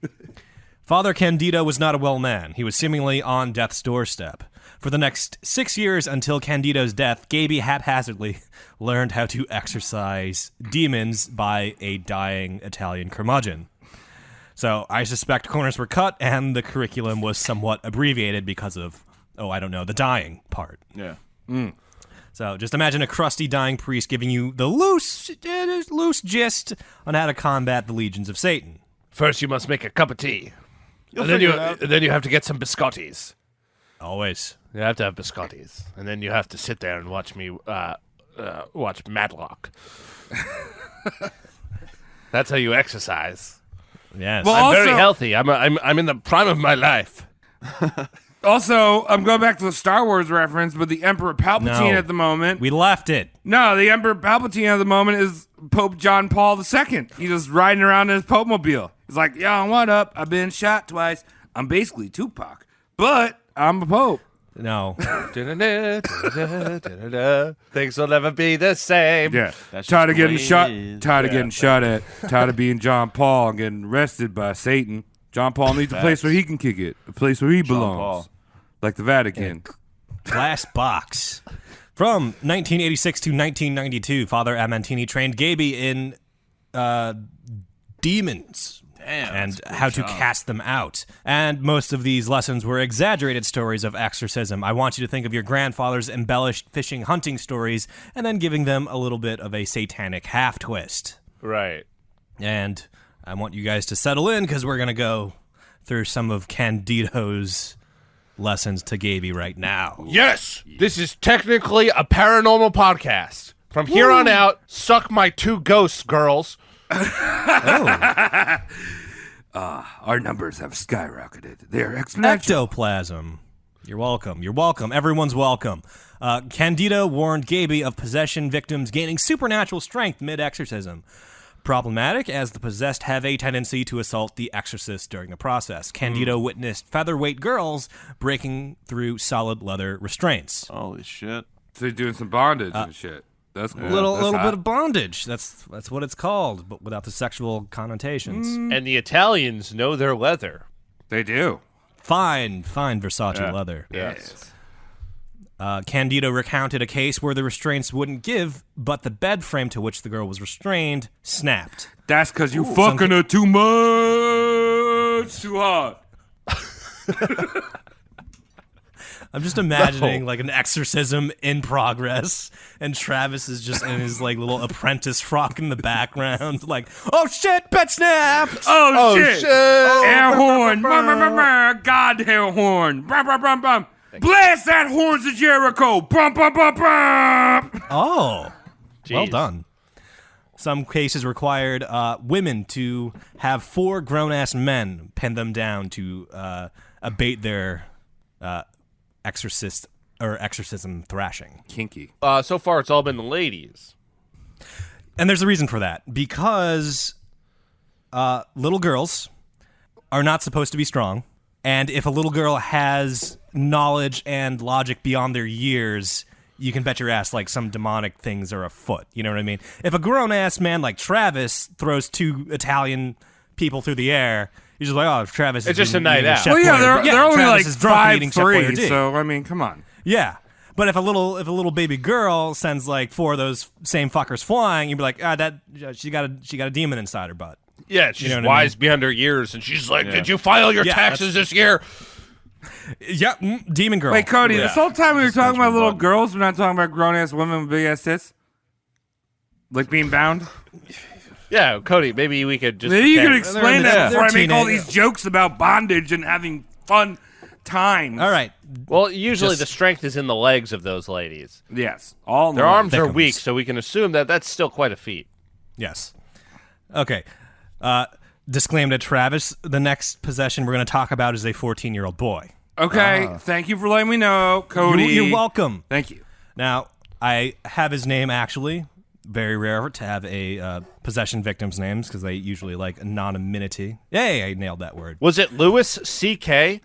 Father Candido was not a well man. He was seemingly on death's doorstep. For the next 6 years until Candido's death, Gaby haphazardly learned how to exorcise demons by a dying Italian curmudgeon. So I suspect corners were cut and the curriculum was somewhat abbreviated because of, the dying part. Yeah. So just imagine a crusty dying priest giving you the loose gist on how to combat the legions of Satan. First, you must make a cup of tea. You'll figure it out. Then you have to get some biscottis. Always. You have to have biscottis. And then you have to sit there and watch me watch Matlock. That's how you exercise. Yes. Well, I'm very Also- healthy. I'm in the prime of my life. Also, I'm going back to the Star Wars reference, but the Emperor Palpatine No. at the moment. We left it. No, the Emperor Palpatine at the moment is Pope John Paul II. He's just riding around in his Pope mobile. He's like, yo, what up? I've been shot twice. I'm basically Tupac, but I'm a Pope. No. Things will never be the same. Yeah. That's Tired of just getting the way shot. it is. Tired of getting shot at. Tired of being John Paul and getting arrested by Satan. John Paul needs a place where he can kick it. A place where he belongs. Paul. Like the Vatican. Glass box. From 1986 to 1992, Father Amantini trained Gaby in demons. Damn, And that's a good how to job. cast them out. And most of these lessons were exaggerated stories of exorcism. I want you to think of your grandfather's embellished fishing hunting stories and then giving them a little bit of a satanic half twist. Right. And I want you guys to settle in because we're going to go through some of Candido's lessons to Gaby right now. Yes, this is technically a paranormal podcast. From here on out, suck my 2 ghosts, girls. Our numbers have skyrocketed. They are exponential. Ectoplasm. You're welcome. You're welcome. Everyone's welcome. Candido warned Gaby of possession victims gaining supernatural strength mid-exorcism. Problematic, as the possessed have a tendency to assault the exorcist during the process. Candido witnessed featherweight girls breaking through solid leather restraints. Holy shit. So he's doing some bondage and shit. That's cool. A little That's hot. bit of bondage. That's what it's called, but without the sexual connotations. And the Italians know their leather. They do. Fine Versace leather. Yes. Candido recounted a case where the restraints wouldn't give, but the bed frame to which the girl was restrained snapped. That's because you fucking her too much. Too hard. I'm just imagining like an exorcism in progress, and Travis is just in his like little apprentice frock in the background, like, oh shit, bed snapped! Oh, shit. Air horn. Brr. God air horn. Brum, brum, brum, brum. Blast that horns of Jericho. Brum, brum, brum, brum. Oh, well Jeez. done. Some cases required women to have 4 grown-ass men pin them down to abate their exorcism thrashing. Kinky. So far, it's all been the ladies. And there's a reason for that. Because little girls are not supposed to be strong. And if a little girl has knowledge and logic beyond their years, you can bet your ass like some demonic things are afoot. You know what I mean? If a grown-ass man like Travis throws 2 Italian people through the air, you're just like, oh, Travis It's is just a night eating out. Chef Well, yeah, Boyardee. they're only Travis like is drunk and eating Chef 5'3", Boyardee. so, I mean, come on. Yeah. But if a little baby girl sends like 4 of those same fuckers flying, you'd be like, she got a demon inside her butt. Yeah, she's know what I wise beyond her years, and she's like, "Did you file your Yeah, taxes this year?" Yeah, demon girl. Wait, Cody, Yeah. this whole time we were talking about judgment little button. girls, we're not talking about grown-ass women with big-ass tits? Like being bound? Yeah, Cody, maybe we could just. Maybe you could pretend- explain They're that before I make all teenage- these jokes about bondage and having fun times. All right. Well, usually Just- the strength is in the legs of those ladies. Yes. All Their know. arms are Thickums. weak, so we can assume that that's still quite a feat. Yes. Okay. Disclaimed to Travis, the next possession we're going to talk about is a 14-year-old boy. Okay, thank you for letting me know, Cody. You're welcome. Thank you. Now, I have his name actually. Very rare to have a possession victim's names because they usually like anonymity. Yay, I nailed that word. Was it Louis C.K.?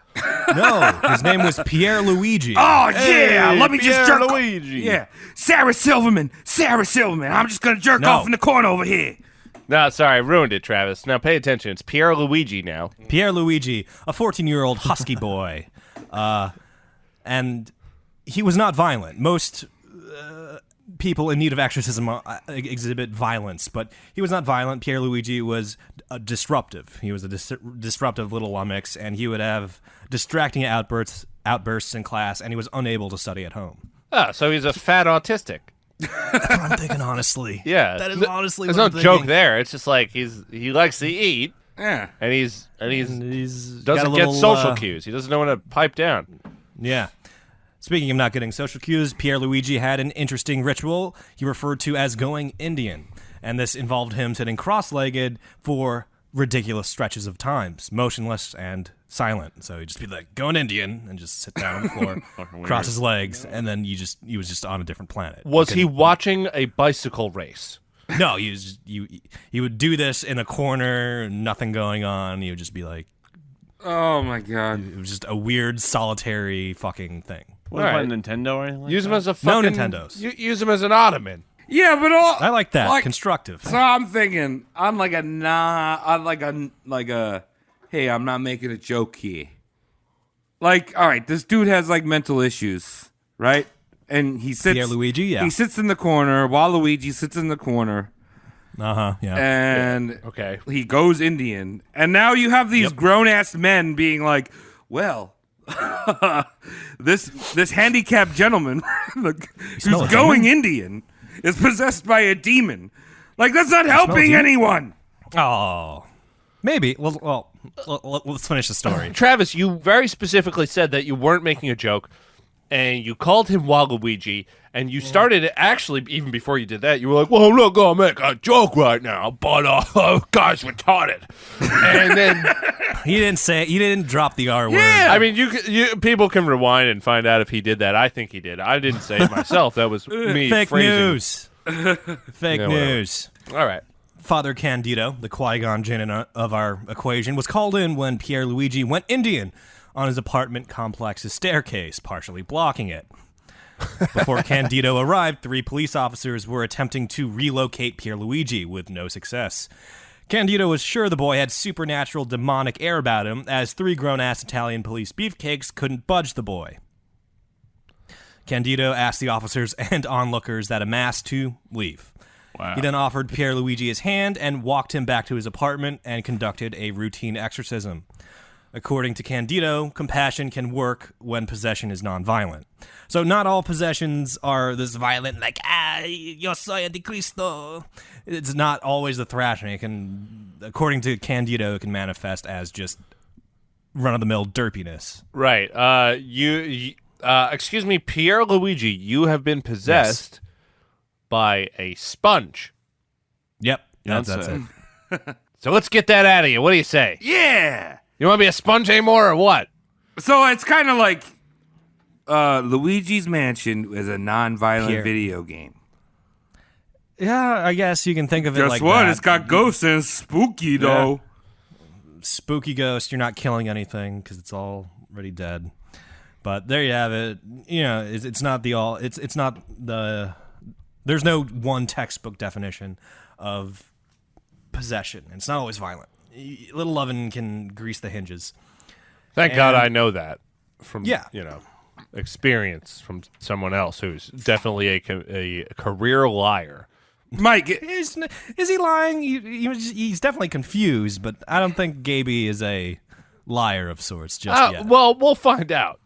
No, his name was Pierre Luigi. Oh, yeah. Let me just Pierre jerk Luigi. Yeah. Sarah Silverman. I'm just going to jerk No. off in the corner over here. No, sorry, I ruined it, Travis. Now pay attention. It's Pierre Luigi now. Pierre Luigi, a 14-year-old husky boy. And he was not violent. Most people in need of exorcism exhibit violence, but he was not violent. Pierre Luigi was disruptive. He was a disruptive little lummox, and he would have distracting outbursts in class, and he was unable to study at home. Oh, so he's a fat autistic. That's what I'm thinking, honestly. Yeah. That is honestly There's what no I'm joke thinking. there. It's just like he likes to eat, Yeah. and he's And he's doesn't got a get little, social cues. He doesn't know when to pipe down. Yeah. Speaking of not getting social cues, Pierre Luigi had an interesting ritual he referred to as going Indian. And this involved him sitting cross-legged for ridiculous stretches of times, motionless and silent. So he'd just be like, going Indian, and just sit down on the floor, Fucking cross weird. his legs, and then he was just on a different planet. Was he watching a bicycle race? No, he would do this in a corner, nothing going on. He would just be like, Oh my god. it was just a weird, solitary fucking thing. Wasn't All playing Nintendo or anything like Use that? him as a No fucking... Nintendos. Use him as an ottoman. Yeah, but all I like that. Constructive. So I'm thinking on like a hey, I'm not making a joke here. Like, all right, this dude has like mental issues, right? And he sits Pierluigi, yeah. He sits in the corner while Luigi sits in the corner Yeah. and Okay. he goes Indian. And now you have these grown ass men being like, well, this handicapped gentleman smell who's a going Indian is possessed by a demon. Like, that's not helping demon? anyone. Oh. Maybe. Well, let's finish the story. Travis, you very specifically said that you weren't making a joke, and you called him Waluigi, and you started actually even before you did that. You were like, "Well, I'm not gonna make a joke right now, but guy's retarded." And then He didn't drop the R word. I mean, you people can rewind and find out if he did that. I think he did. I didn't say it myself. That was me. Fake phrasing. news. Fake Yeah, whatever. news. All right. Father Candido, the Qui-Gon Jinn of our equation, was called in when Pierluigi went Indian on his apartment complex's staircase, partially blocking it. Before Candido arrived, 3 police officers were attempting to relocate Pierluigi with no success. Candido was sure the boy had supernatural demonic air about him, as 3 grown-ass Italian police beefcakes couldn't budge the boy. Candido asked the officers and onlookers that amassed to leave. Wow. He then offered Pierluigi his hand and walked him back to his apartment and conducted a routine exorcism. According to Candido, compassion can work when possession is nonviolent. So not all possessions are this violent, like, yo soy anticristo. It's not always the thrashing. It can, according to Candido, it can manifest as just run-of-the-mill derpiness. Right. Excuse me, Pierluigi, you have been possessed by a sponge. Yep, Don't that's say. it. So let's get that out of you. What do you say? Yeah. You want to be a sponge anymore or what? So it's kind of like Luigi's Mansion is a non-violent Here. video game. Yeah, I guess you can think of it Guess like what? that. It's got ghosts and it's spooky, though. Spooky ghost, you're not killing anything because it's already dead. But there you have it. You know, it's not the all. It's not the. There's no one textbook definition of possession. It's not always violent. Little lovin' can grease the hinges. Thank God And- I know that from Yeah. experience from someone else who's definitely a career liar. Mike, Is he lying? He's definitely confused, but I don't think Gaby is a liar of sorts just yet. Well, we'll find out.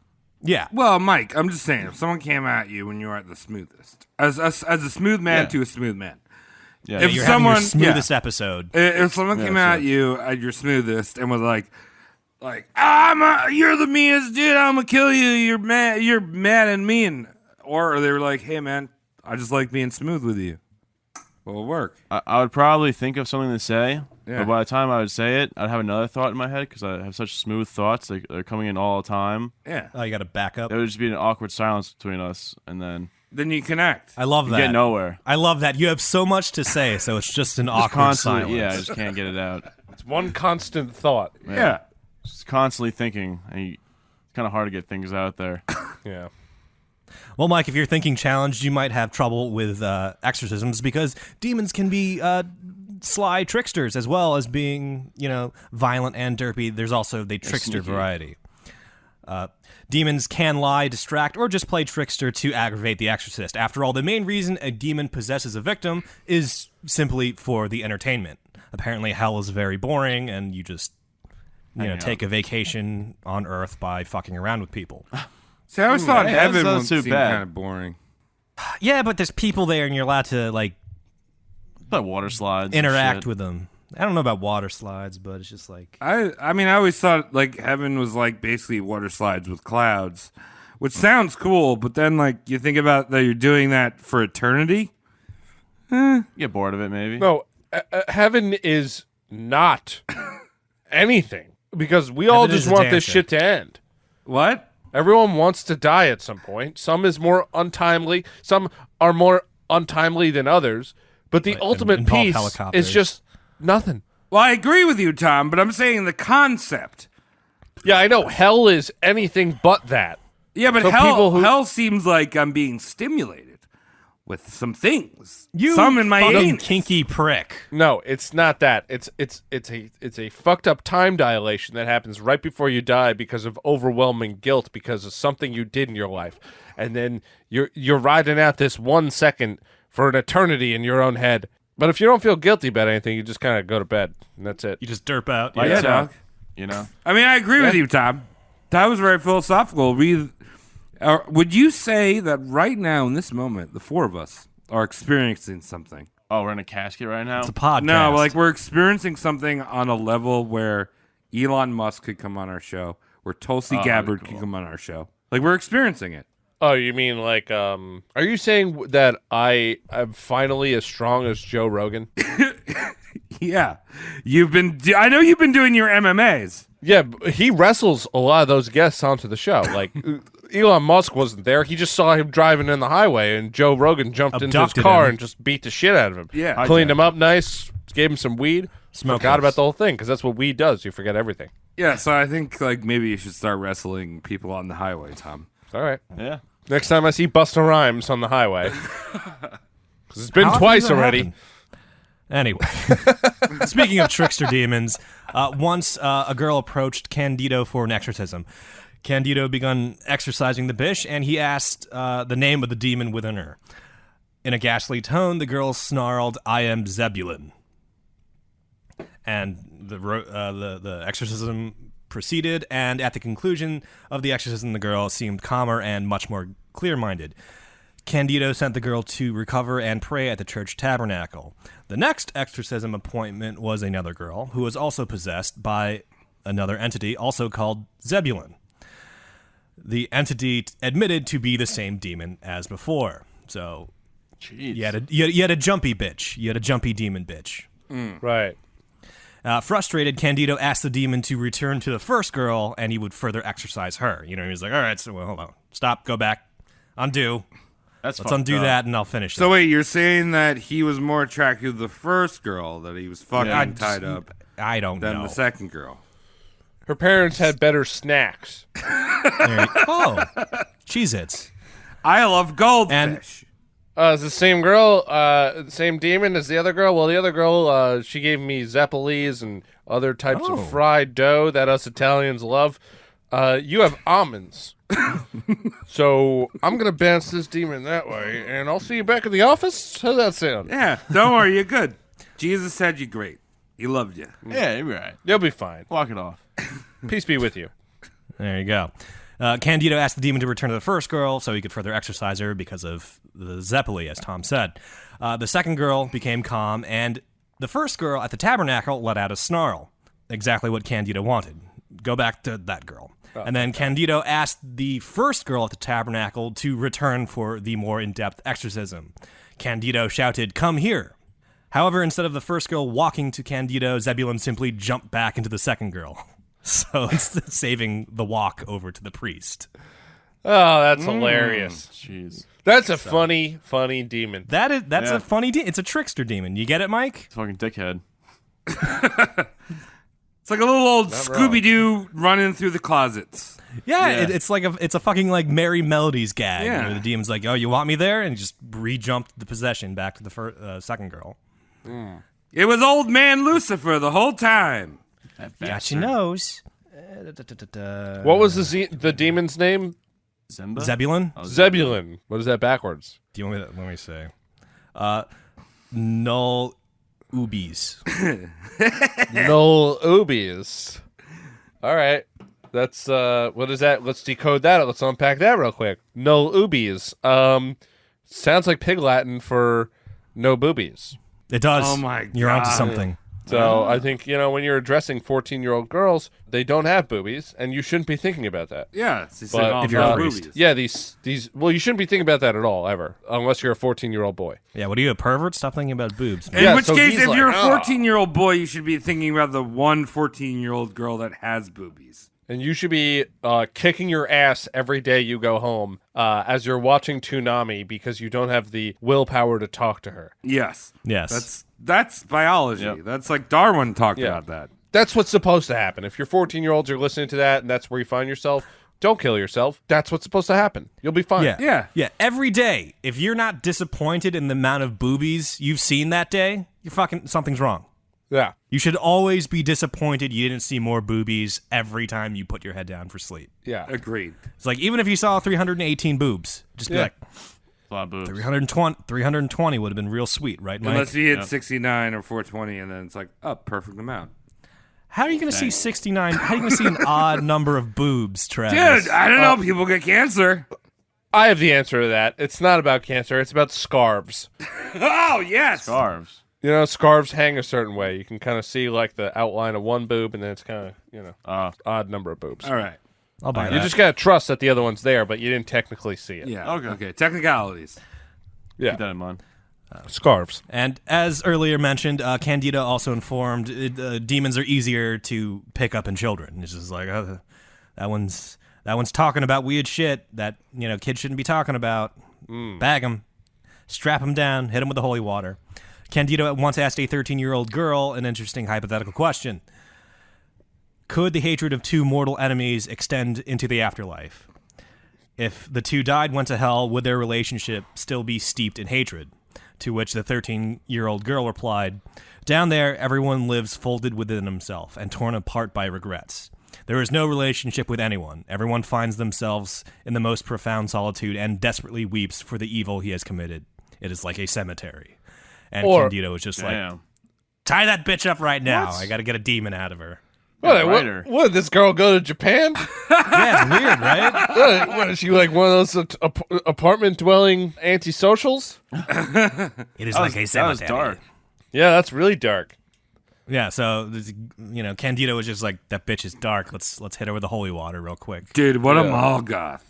Yeah. well, Mike, I'm just saying, if someone came at you when you were at the smoothest, as a smooth man Yeah. to a smooth man, Yeah, If You're someone- having your smoothest episode. if someone came Yeah, at you at your smoothest and was like, you're the meanest dude, I'm gonna kill you, you're mad and mean, or they were like, hey man, I just like being smooth with you, well, it'll work. I would probably think of something to say, Yeah. but by the time I would say it, I'd have another thought in my head because I have such smooth thoughts. They're coming in all the time. Yeah, Oh, you got to back up. It would just be an awkward silence between us, and then then you connect. I love you that. get nowhere. I love that. You have so much to say, so it's just an awkward Constantly, silence. yeah, I just can't get it out. It's one constant thought. Yeah. Just constantly thinking, and it's kind of hard to get things out there. Yeah. Well, Mike, if you're thinking challenged, you might have trouble with exorcisms because demons can be sly tricksters as well as being, violent and derpy. There's also the trickster sneaky. variety. Demons can lie, distract, or just play trickster to aggravate the exorcist. After all, the main reason a demon possesses a victim is simply for the entertainment. Apparently, hell is very boring, and you just take a vacation on Earth by fucking around with people. See, I always thought that heaven sounds would too seem bad. kind of boring. Yeah, but there's people there, and you're allowed to But water slides, and interact shit. with them. I don't know about water slides, but it's just like I mean, I always thought like heaven was like basically water slides with clouds, which sounds cool, but then like you think about that you're doing that for eternity. You get bored of it, maybe. No, heaven is not anything because we all Evidence just is want this answer. shit to end. What? Everyone wants to die at some point. Some is more untimely. Some are more untimely than others. But the Like, ultimate involve peace helicopters. is just nothing. Well, I agree with you, Tom, but I'm saying the concept. Yeah, I know. Hell is anything but that. Yeah, but So people who- hell seems like I'm being stimulated with some things. You some in my fucking anus. kinky prick. No, it's not that. It's a fucked up time dilation that happens right before you die because of overwhelming guilt because of something you did in your life, and then you're riding out this 1 second for an eternity in your own head. But if you don't feel guilty about anything, you just kind of go to bed, and that's it. You just derp out. Lights Yeah, out, dog. You know? I mean, I agree with you, Tom. That was very philosophical. Would you say that right now, in this moment, the four of us are experiencing something? Oh, we're in a casket right now? It's a podcast. No, like we're experiencing something on a level where Elon Musk could come on our show, where Tulsi Gabbard cool. could come on our show. Like we're experiencing it. Oh, you mean like, are you saying that I am finally as strong as Joe Rogan? Yeah, I know you've been doing your MMAs. Yeah, he wrestles a lot of those guests onto the show. Like, Elon Musk wasn't there. He just saw him driving in the highway, and Joe Rogan jumped into his Abducted car him. and just beat the shit out of him. Yeah. Cleaned him up nice, gave him some weed, Smoke forgot less. about the whole thing, because that's what weed does. You forget everything. Yeah, so I think like maybe you should start wrestling people on the highway, Tom. All right. Yeah. Next time I see Busta Rhymes on the highway. 'Cause it's been How often twice does that already. happen? Anyway, speaking of trickster demons, once a girl approached Candido for an exorcism. Candido begun exorcising the bitch, and he asked the name of the demon within her. In a ghastly tone, the girl snarled, "I am Zebulun." And the exorcism proceeded, and at the conclusion of the exorcism, the girl seemed calmer and much more clear-minded. Candido sent the girl to recover and pray at the church tabernacle. The next exorcism appointment was another girl who was also possessed by another entity, also called Zebulun. The entity admitted to be the same demon as before. So Jeez. you had a jumpy bitch. You had a jumpy demon bitch. Right. Frustrated, Candido asked the demon to return to the first girl, and he would further exorcise her. You know, he was like, "All right, so hold on, stop, go back, undo. That's Let's fucked undo up. that, and I'll finish." So wait, you're saying that he was more attracted to the first girl that he was fucking Yeah. tied up I don't than know. the second girl? Her parents had better snacks. Oh, Cheez-Its. I love goldfish. It's the same girl, same demon as the other girl. Well, the other girl, she gave me Zeppelis and other types Oh. of fried dough that us Italians love. You have almonds. So I'm going to bounce this demon that way, and I'll see you back at the office. How's that sound? Yeah, don't worry, you're good. Jesus said you're great. He loved you. Yeah, you're right. You'll be fine. Walk it off. Peace be with you. There you go. Candido asked the demon to return to the first girl so he could further exorcise her because of the Zeppeli, as Tom said. The second girl became calm, and the first girl at the tabernacle let out a snarl. Exactly what Candido wanted. Go back to that girl. And then Candido asked the first girl at the tabernacle to return for the more in-depth exorcism. Candido shouted, "Come here." However, instead of the first girl walking to Candido, Zebulun simply jumped back into the second girl. So it's saving the walk over to the priest. Oh, that's hilarious. Jeez. That's a funny demon. That's Yeah. a funny it's a trickster demon. You get it, Mike? It's a fucking dickhead. It's like a little old Not wrong. Scooby-Doo running through the closets. Yeah, Yeah. it's like it's a fucking like Merry Melodies gag. Yeah. You know, the demon's like, "Oh, you want me there?" and just re-jumped the possession back to the second girl. It was old man Lucifer the whole time. That Got bastard. your nose. What was the demon's name? Zemba? Zebulun? Zebulun. What is that backwards? Do you want me to, let me say? Null Ubies. Null Ubies. All right. That's what is that? Let's decode that. Let's unpack that real quick. Null Ubies. Sounds like pig Latin for no boobies. It does. Oh my You're onto God. something. So I think, when you're addressing 14-year-old girls, they don't have boobies, and you shouldn't be thinking about that. Yeah, it's But if you're a priest. boobies. Yeah, these you shouldn't be thinking about that at all, ever, unless you're a 14-year-old boy. Yeah, what are you, a pervert? Stop thinking about boobs. man. In Yeah, which so case, he's if like, you're a "Oh." 14-year-old boy, you should be thinking about the one 14-year-old girl that has boobies. And you should be kicking your ass every day you go home as you're watching Toonami because you don't have the willpower to talk to her. Yes. Yes. That's biology. Yep. That's like Darwin talked Yeah. about that. That's what's supposed to happen. If you're 14-year-olds, you're listening to that, and that's where you find yourself, don't kill yourself. That's what's supposed to happen. You'll be fine. Yeah. Yeah. Yeah. Every day, if you're not disappointed in the amount of boobies you've seen that day, something's wrong. Yeah. You should always be disappointed you didn't see more boobies every time you put your head down for sleep. Yeah. Agreed. It's like, even if you saw 318 boobs, just be Yeah. like, A lot of boobs. 320 would have been real sweet, right, Mike? Unless you hit 69 or 420, and then it's like, perfect amount. How are you going to see 69? How are you going to see an odd number of boobs, Travis? Dude, I don't know. People get cancer. I have the answer to that. It's not about cancer. It's about scarves. Oh, yes. Scarves. Scarves hang a certain way. You can kind of see like the outline of one boob, and then it's kind of, odd number of boobs. All right. I'll buy You that. just got to trust that the other one's there, but you didn't technically see it. Yeah. Okay. Technicalities. Yeah. Keep that in mind. Scarves. And as earlier mentioned, Candida also informed demons are easier to pick up in children. It's just like, that one's talking about weird shit that kids shouldn't be talking about. Bag them, strap them down, hit them with the holy water. Candida once asked a 13-year-old girl an interesting hypothetical question: could the hatred of two mortal enemies extend into the afterlife? If the two died, went to hell, would their relationship still be steeped in hatred? To which the 13-year-old girl replied, down there, everyone lives folded within himself and torn apart by regrets. There is no relationship with anyone. Everyone finds themselves in the most profound solitude and desperately weeps for the evil he has committed. It is like a cemetery. And Candida was just like, Damn. tie that bitch up right now. I got to get a demon out of her. What, did this girl go to Japan? Yeah, it's weird, right? What is she, like one of those apartment-dwelling antisocials? It is like a That cemetery. was dark. Yeah, that's really dark. Yeah, so Candida was just like, that bitch is dark. Let's hit her with the holy water real quick. Dude, what a Yeah. Molgoth.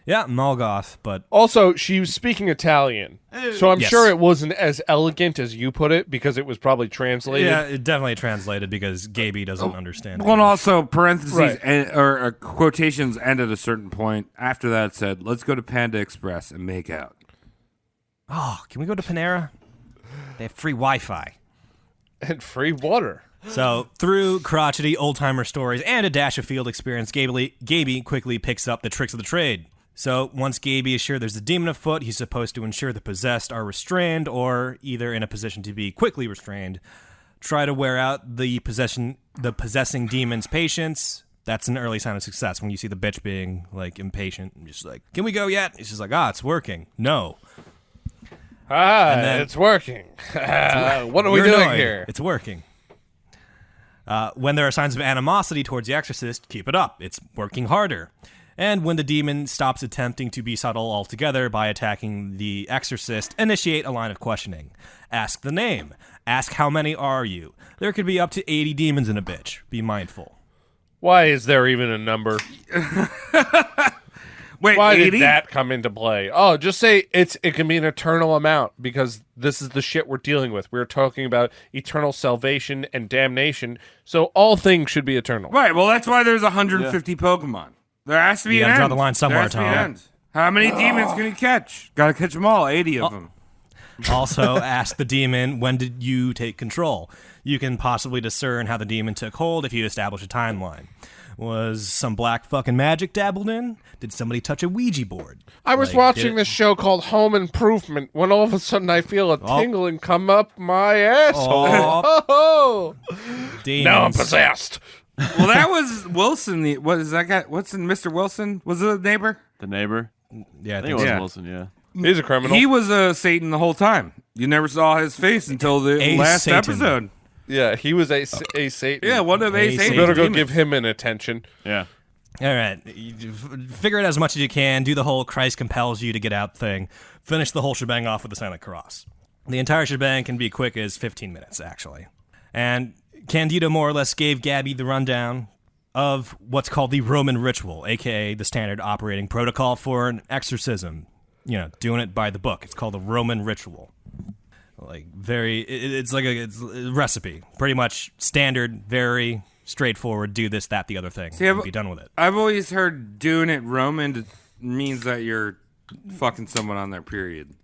Yeah, Molgoth, but Also, she was speaking Italian, so I'm Yes. sure it wasn't as elegant as you put it because it was probably translated. yeah, it definitely translated because Gaby doesn't understand. Well, and also parentheses Right. or quotations end at a certain point. After that, it said, let's go to Panda Express and make out. Oh, can we go to Panera? They have free Wi-Fi. And free water. So, through crotchety old-timer stories and a dash of field experience, Gaby quickly picks up the tricks of the trade. So, once Gaby is sure there's a demon afoot, he's supposed to ensure the possessed are restrained or either in a position to be quickly restrained. Try to wear out the possessing demon's patience. That's an early sign of success when you see the bitch being, like, impatient. And just like, can we go yet? It's just like, it's working. No. And then- It's working. What are we You're doing annoyed. here? It's working. When there are signs of animosity towards the exorcist, keep it up. It's working harder. And when the demon stops attempting to be subtle altogether by attacking the exorcist, initiate a line of questioning. Ask the name. Ask how many are you. There could be up to 80 demons in a bitch. Be mindful. Why is there even a number? Wait, Why 80? did that come into play? Oh, just say it can be an eternal amount because this is the shit we're dealing with. We're talking about eternal salvation and damnation, so all things should be eternal. Right, well, that's why there's 150 Pokemon. There has to be You an gotta end. draw the line somewhere, There has to be an Tom. end. How many demons can you catch? Gotta catch them all, 80 of them. Also, ask the demon, when did you take control? You can possibly discern how the demon took hold if you establish a timeline. Was some black fucking magic dabbled in? Did somebody touch a Ouija board? I was Like, watching did it- this show called Home Improvement when all of a sudden I feel a tingling come up my asshole. Oh, Demons. now I'm possessed. Well, that was Wilson. What is that guy? What's in Mr. Wilson? Was it a neighbor? The neighbor. Yeah, I I think think it was Yeah. Wilson. Yeah. He's a criminal. He was Satan the whole time. You never saw his face until the A last Satan. episode. Yeah, he was a Satan. Yeah, one of A A Satan. Satan's You better go demons. give him an attention. Yeah. All right. Figure it as much as you can. Do the whole Christ compels you to get out thing. Finish the whole shebang off with the silent cross. The entire shebang can be quick as 15 minutes, actually. And Candido more or less gave Gabby the rundown of what's called the Roman ritual, a.k.a. the standard operating protocol for an exorcism. Doing it by the book. It's called the Roman ritual. Like, it's like it's a recipe. Pretty much standard, very straightforward, do this, that, the other thing, and be done with it. I've always heard doing it Roman means that you're fucking someone on their period.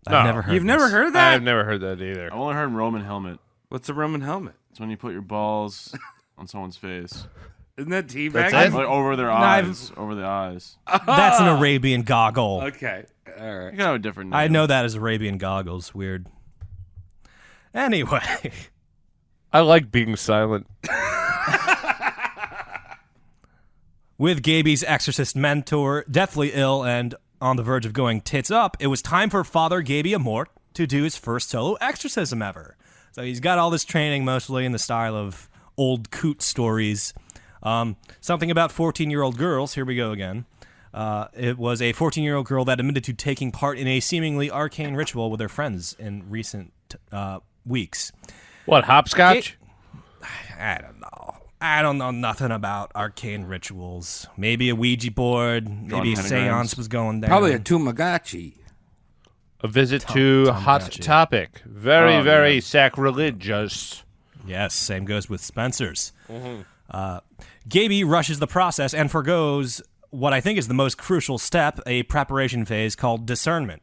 I've never heard You've never heard that? I've never heard that either. I only heard Roman helmet. What's a Roman helmet? It's when you put your balls on someone's face. Isn't that teabagging? That's it? Like over their eyes. Over the eyes. That's an Arabian goggle. Okay. All right. You can have a different name. I know that as Arabian goggles. Weird. Anyway. I like being silent. With Gaby's exorcist mentor deathly ill and on the verge of going tits up, it was time for Father Gaby Amorth to do his first solo exorcism ever. So he's got all this training mostly in the style of old coot stories. Something about 14-year-old girls. Here we go again. It was a 14-year-old girl that admitted to taking part in a seemingly arcane ritual with her friends in recent weeks. What, hopscotch? I don't know. I don't know nothing about arcane rituals. Maybe a Ouija board. Maybe a seance was going down. Probably a Tamagotchi. A visit to Hot Tamagotchi. Topic. Very, Oh, very yeah. sacrilegious. Yes, same goes with Spencer's. Gaby rushes the process and forgoes what I think is the most crucial step, a preparation phase called discernment.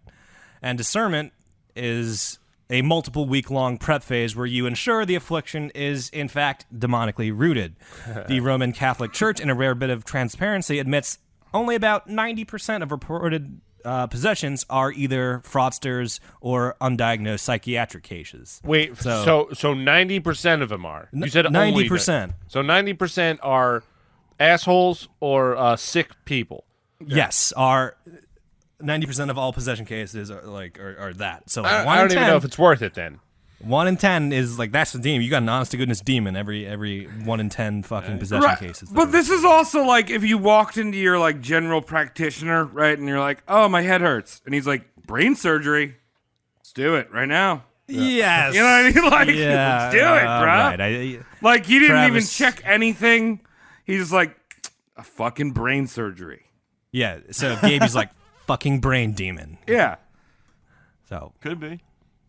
And discernment is a multiple week-long prep phase where you ensure the affliction is, in fact, demonically rooted. The Roman Catholic Church, in a rare bit of transparency, admits only about 90% of reported possessions are either fraudsters or undiagnosed psychiatric cases. Wait, so 90% of them are. You said 90%. So 90% are assholes or sick people. Yes, are 90% of all possession cases are that. So like, I don't even know if it's worth it then. 1 in 10 is like, that's the demon. You got an honest to goodness demon every 1 in 10 fucking possession cases. But this is also like if you walked into your like general practitioner, right, and you're like, "Oh, my head hurts," and he's like, "Brain surgery, let's do it right now." Yes. You know what I mean? Like, Yeah, let's do it, bro. right. Like he didn't even Travis- check anything. He's like, a fucking brain surgery. Yeah, so Gaby's like, fucking brain demon. Yeah, So, Could be.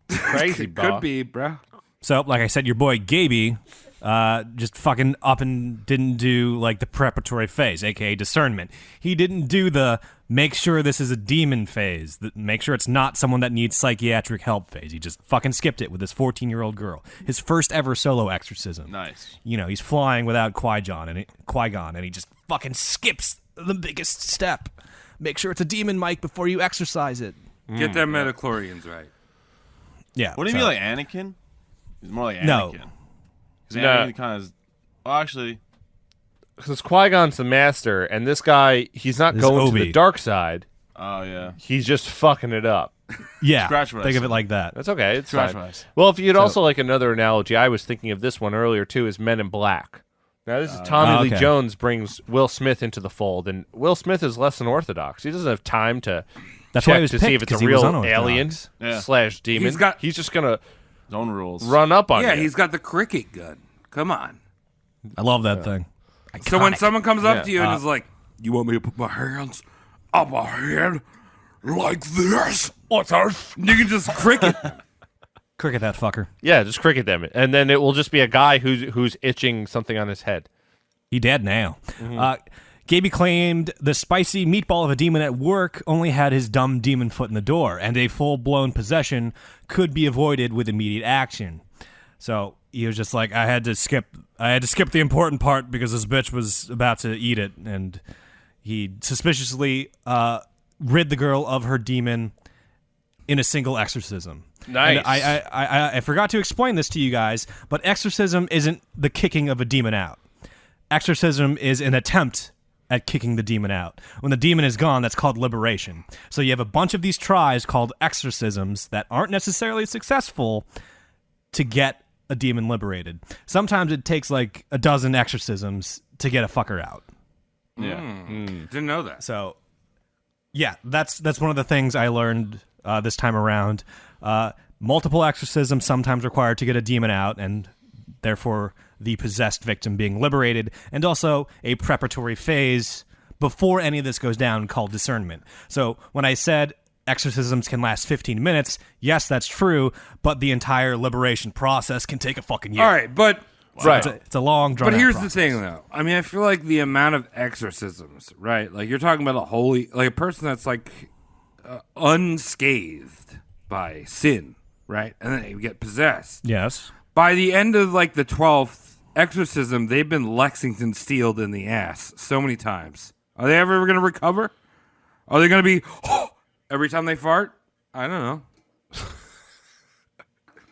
Crazy, could be, bro. like I said, your boy Gaby just fucking up and didn't do like the preparatory phase, aka discernment. He didn't do the make sure this is a demon phase, make sure it's not someone that needs psychiatric help phase. He just fucking skipped it with this 14-year-old girl. His first ever solo exorcism. Nice. He's flying without Qui-Gon, and he just fucking skips the biggest step. Make sure it's a demon, Mike, before you exorcise it. Get them metachlorians right. Yeah. What do you mean, like Anakin? He's more like Anakin. No. Because No. Anakin kind of. Well, actually, Because Qui-Gon's the master, and this guy, he's not This going to Obi. the dark side. oh yeah. He's just fucking it up. Yeah. Scratch what I Think of said. it like that. That's okay. It's Scratch fine. wise. Well, if you'd also like another analogy, I was thinking of this one earlier too, is Men in Black. Now, this is Tommy Lee okay. Jones brings Will Smith into the fold, and Will Smith is less than orthodox. He doesn't have time to That's check why he was to see picked, if it's a 'cause he was real unorthodox. alien Yeah. / demon. He's just gonna His own rules. run up on Yeah, you. he's got the cricket gun. Come on. I love that thing. So when Iconic. someone comes up Yeah. to you and is like, "You want me to put my hands on my head like this?" What's ours? You can just cricket. Cricket that fucker. Yeah, just cricket them, and then it will just be a guy who's itching something on his head. He dead now. Gaby claimed the spicy meatball of a demon at work only had his dumb demon foot in the door, and a full-blown possession could be avoided with immediate action. So he was just like, I had to skip the important part because this bitch was about to eat it, and he suspiciously rid the girl of her demon in a single exorcism. Nice. And I forgot to explain this to you guys, but exorcism isn't the kicking of a demon out. Exorcism is an attempt at kicking the demon out. When the demon is gone, that's called liberation. So you have a bunch of these tries called exorcisms that aren't necessarily successful to get a demon liberated. Sometimes it takes like a dozen exorcisms to get a fucker out. Yeah. Didn't know that. So, yeah, that's one of the things I learned this time around. Multiple exorcisms sometimes required to get a demon out, and therefore the possessed victim being liberated, and also a preparatory phase before any of this goes down called discernment. So when I said exorcisms can last 15 minutes, yes, that's true, but the entire liberation process can take a fucking year. All right, but It's a long drawn. But here's process. the thing, though. I mean, I feel like the amount of exorcisms, right? Like you're talking about a person that's like unscathed by sin, right? And then they get possessed. Yes. By the end of like the 12th exorcism, they've been Lexington steeled in the ass so many times. Are they ever going to recover? Are they going to be every time they fart? I don't know.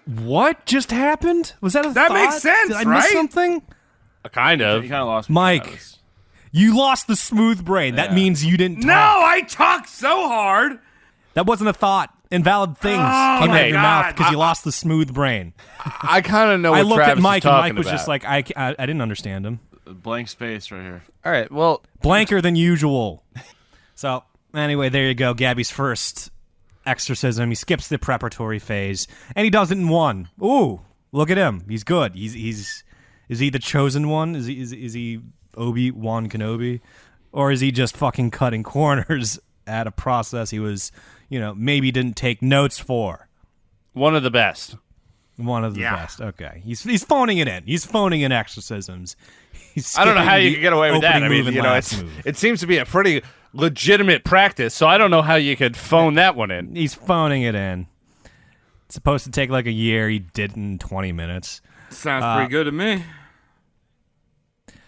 What just happened? Was that a That thought? makes sense, Did I right? miss something? Kind of. You kind of lost me, Mike. Travis. You lost the smooth brain. That Yeah. means you didn't talk. No, I talk so hard. That wasn't a thought. Invalid things came out my of your God. mouth because you lost the smooth brain. I kind of know what I looked Travis at Mike, is and talking Mike was about. just like, I didn't understand him. Blank space right here. all right, well, Blanker than usual. So, anyway, there you go. Gabby's first exorcism. He skips the preparatory phase, and he does it in one. Ooh, look at him. He's good. Is he the chosen one? Is he Obi-Wan Kenobi? Or is he just fucking cutting corners at a process he was, maybe didn't take notes for? one of the best. One of the Yeah. best. Okay. He's phoning it in. He's phoning in exorcisms. He's I don't know how skipping you the could get away with that. opening I mean, move and last it's, move. it seems to be a pretty legitimate practice, so I don't know how you could phone that one in. He's phoning it in. It's supposed to take like a year. He did it in 20 minutes. Sounds pretty good to me.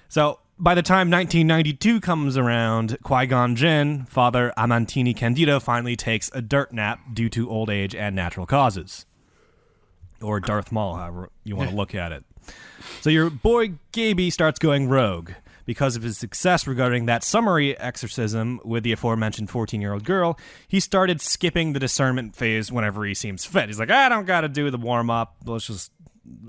So by the time 1992 comes around, Qui-Gon Jinn, Father Amantini Candido, finally takes a dirt nap due to old age and natural causes. Or Darth Maul, however you want to look at it. So your boy Gaby starts going rogue. Because of his success regarding that summary exorcism with the aforementioned 14-year-old girl, he started skipping the discernment phase whenever he seems fit. He's like, I don't got to do the warm-up. Let's just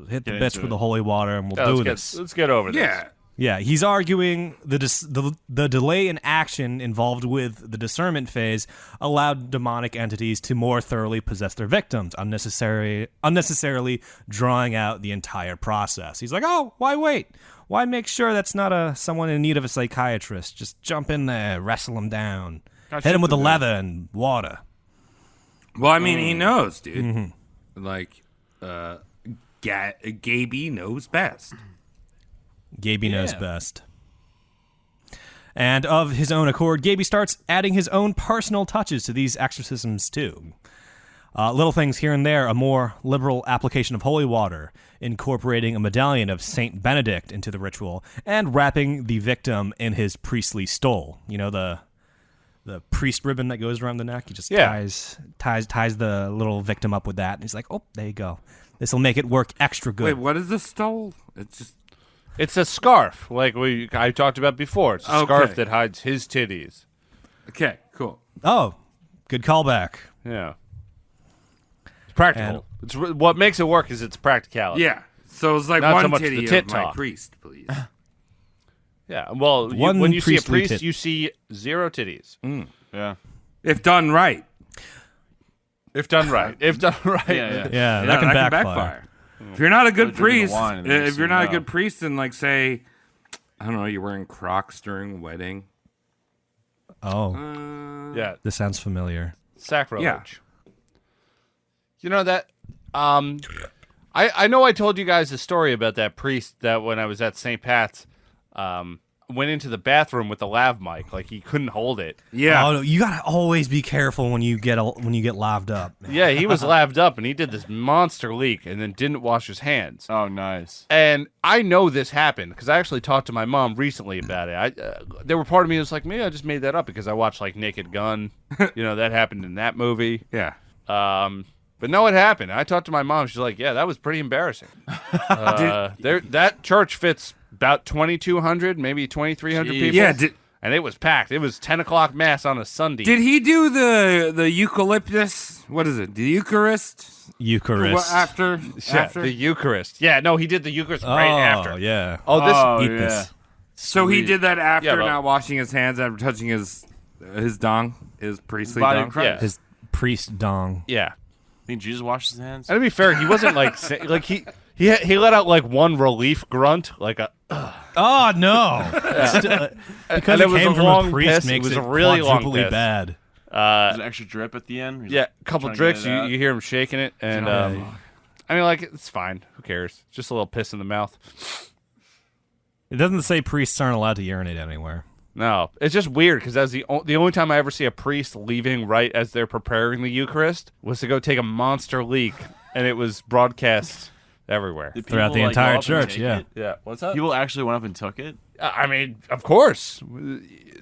hit the Get bits into with it. the holy water and we'll Yeah, do let's this. get over this. Yeah. Yeah, he's arguing the delay in action involved with the discernment phase allowed demonic entities to more thoroughly possess their victims, unnecessarily drawing out the entire process. He's like, oh, why wait? Why make sure that's not someone in need of a psychiatrist? Just jump in there, wrestle him down, Gotcha. hit him with the leather and water. Well, I mean, he knows, dude. Like, Gaby knows best. Gaby knows best. And of his own accord, Gaby starts adding his own personal touches to these exorcisms too. Little things here and there, a more liberal application of holy water, incorporating a medallion of Saint Benedict into the ritual, and wrapping the victim in his priestly stole. You know, the priest ribbon that goes around the neck? He just ties the little victim up with that. And he's like, oh, there you go. This will make it work extra good. Wait, what is the stole? It's just... It's a scarf, like I talked about before. It's a Okay. scarf that hides his titties. Okay, cool. Oh, good callback. Yeah. It's practical. What makes it work is its practicality. Yeah. So it's like Not so one much the titty tit of my talk. priest, please. Yeah. Well, One when you see a priestly priest, tit. you see 0 titties. Yeah. If done right. If done right. If done right. Yeah. Yeah, that can backfire. If you're not a good Like drinking priest, wine and then if you're zoom not a out. good priest and like say, I don't know, you're wearing Crocs during a wedding. Oh, Yeah. this sounds familiar. Sacrilege. You know that I know I told you guys a story about that priest that when I was at St. Pat's went into the bathroom with the lav mic, like he couldn't hold it. Yeah. Oh, no, you gotta always be careful when you get laved up. Man. Yeah, he was laved up and he did this monster leak and then didn't wash his hands. Oh, nice. And I know this happened because I actually talked to my mom recently about it. There were part of me that was like, maybe I just made that up because I watched like Naked Gun. That happened in that movie. Yeah. But no, it happened. I talked to my mom. She's like, yeah, that was pretty embarrassing. That church fits about 2,200, maybe 2,300 Jeez. people. Yeah. And it was packed. It was 10 o'clock mass on a Sunday. Did he do the eucalyptus? What is it? The Eucharist? Eucharist. After? The Eucharist. Yeah, no, he did the Eucharist right after. Yeah. Oh, this. Oh, Eat yeah. this. So he Sweet. did that after Yeah, but- not washing his hands, after touching his dong, his priestly Body dong. of Christ. Yeah. His priest dong. Yeah. I think Jesus washed his hands. And to be fair, he wasn't like he he let out like one relief grunt, like a. Oh no! Because And it came from a priest piss. makes It was it a really long quadruply piss. bad. There's an extra drip at the end. He's Yeah, like, a couple trying to get dricks. it out. You hear him shaking it, and I mean, like it's fine. Who cares? Just a little piss in the mouth. It doesn't say priests aren't allowed to urinate anywhere. No, it's just weird because that's the only time I ever see a priest leaving right as they're preparing the Eucharist was to go take a monster leak, and it was broadcast everywhere. Did Throughout people, the entire go up and church, take yeah. it? Yeah, what's up? People actually went up and took it. I mean, of course.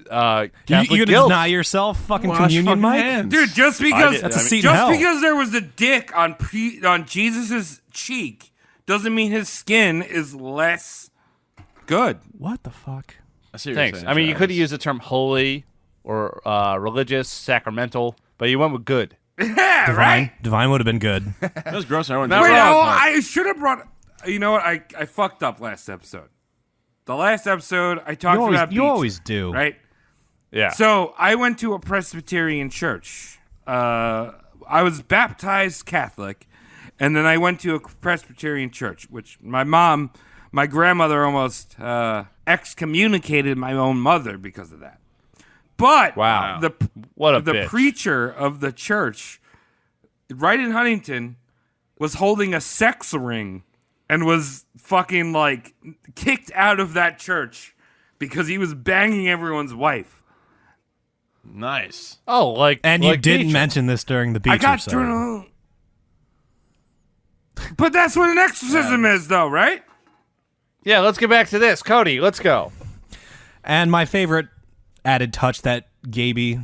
Catholic You gonna guilt. deny yourself fucking Wash communion, fucking Mike? hands. Dude, just because That's a seat in just hell. because there was a dick on Jesus's cheek doesn't mean his skin is less good. What the fuck? I see what you're Thanks. saying, I mean, you could have Travis. used the term holy or religious, sacramental, but you went with good. Yeah, Divine. right. Divine would have been good. That was gross. And Not everyone Wait, did wrong. no, it. I should have brought. You know what? I fucked up last episode. The last episode I talked about You beach, always do. right. Yeah. So I went to a Presbyterian church. I was baptized Catholic, and then I went to a Presbyterian church, which my grandmother almost excommunicated my own mother because of that. But Wow. the What a the bitch. preacher of the church, right in Huntington, was holding a sex ring and was fucking like kicked out of that church because he was banging everyone's wife. Nice. Oh, like And like you didn't Beecher. mention this during the beach. I got thrown. But that's what an exorcism is, though, right? Yeah, let's get back to this, Cody. Let's go. And my favorite added touch that Gaby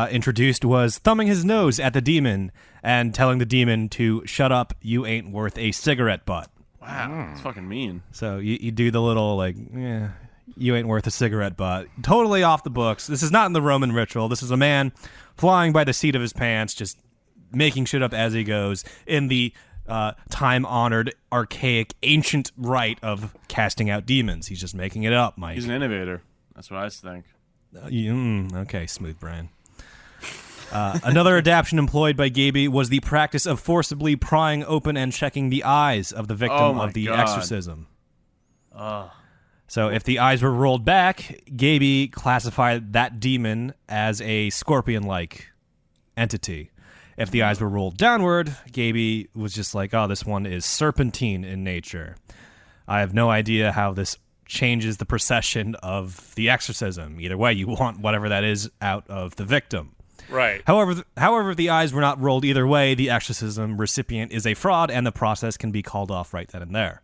introduced was thumbing his nose at the demon and telling the demon to shut up, you ain't worth a cigarette butt. Wow. It's fucking mean. So you do the little, like, yeah, you ain't worth a cigarette butt. Totally off the books. This is not in the Roman ritual. This is a man flying by the seat of his pants, just making shit up as he goes in the time-honored, archaic, ancient rite of casting out demons. He's just making it up, Mike. He's an innovator. That's what I think. Okay, smooth brain. Another adaptation employed by Gaby was the practice of forcibly prying open and checking the eyes of the victim Oh my of the God. exorcism. So if the eyes were rolled back, Gaby classified that demon as a scorpion-like entity. If the eyes were rolled downward, Gaby was just like, oh, this one is serpentine in nature. I have no idea how this changes the procession of the exorcism. Either way, you want whatever that is out of the victim. Right. However, if the eyes were not rolled either way, the exorcism recipient is a fraud, and the process can be called off right then and there.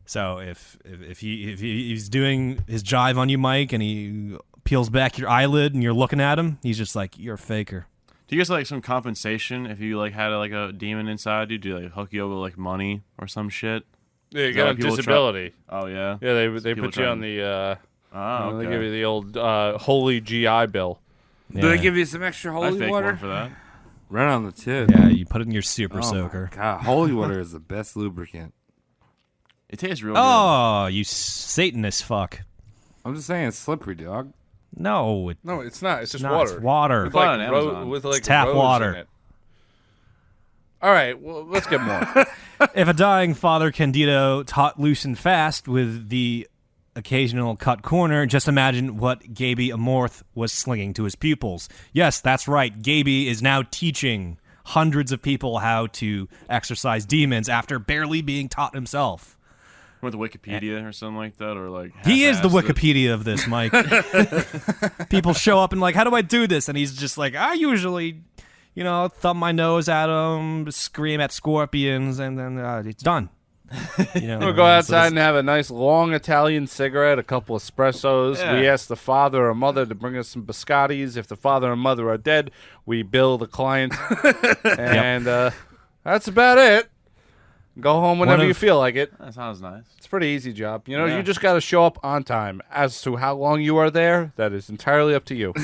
So if he's doing his jive on you, Mike, and he peels back your eyelid and you're looking at him, he's just like, you're a faker. Do you guys like some compensation if you like had like a demon inside you? Do you like hook you over with like money or some shit? Yeah, you Is that got why on people try- disability. Oh yeah. Yeah, they People put you try on and- the. Oh, They okay. give you the old holy GI Bill. Do they give you some extra I holy fake water? one for that. Right on the tip. Yeah, you put it in your super Oh soaker. my God, holy water is the best lubricant. It tastes real good. Oh, you Satanist fuck. I'm just saying, it's slippery, dog. No, No, it's not. It's just not. water. It's water. With Bought it like, on Amazon. with like It's tap rose water. in it. All right, well, let's get more. If a dying Father Candido taught loose and fast with the occasional cut corner, just imagine what Gaby Amorth was slinging to his pupils. Yes, that's right. Gaby is now teaching hundreds of people how to exorcise demons after barely being taught himself. With the Wikipedia or something like that, or like He is the half-assed it. Wikipedia of this, Mike. People show up and like, how do I do this? And he's just like, I usually, thumb my nose at them, scream at scorpions, and then it's done. We'll go outside and have a nice long Italian cigarette, a couple espressos. Yeah. We ask the father or mother to bring us some biscottis. If the father and mother are dead, we bill the client. And that's about it. Go home whenever you feel like it. That sounds nice. It's a pretty easy job. Yeah. You just got to show up on time. As to how long you are there, that is entirely up to you.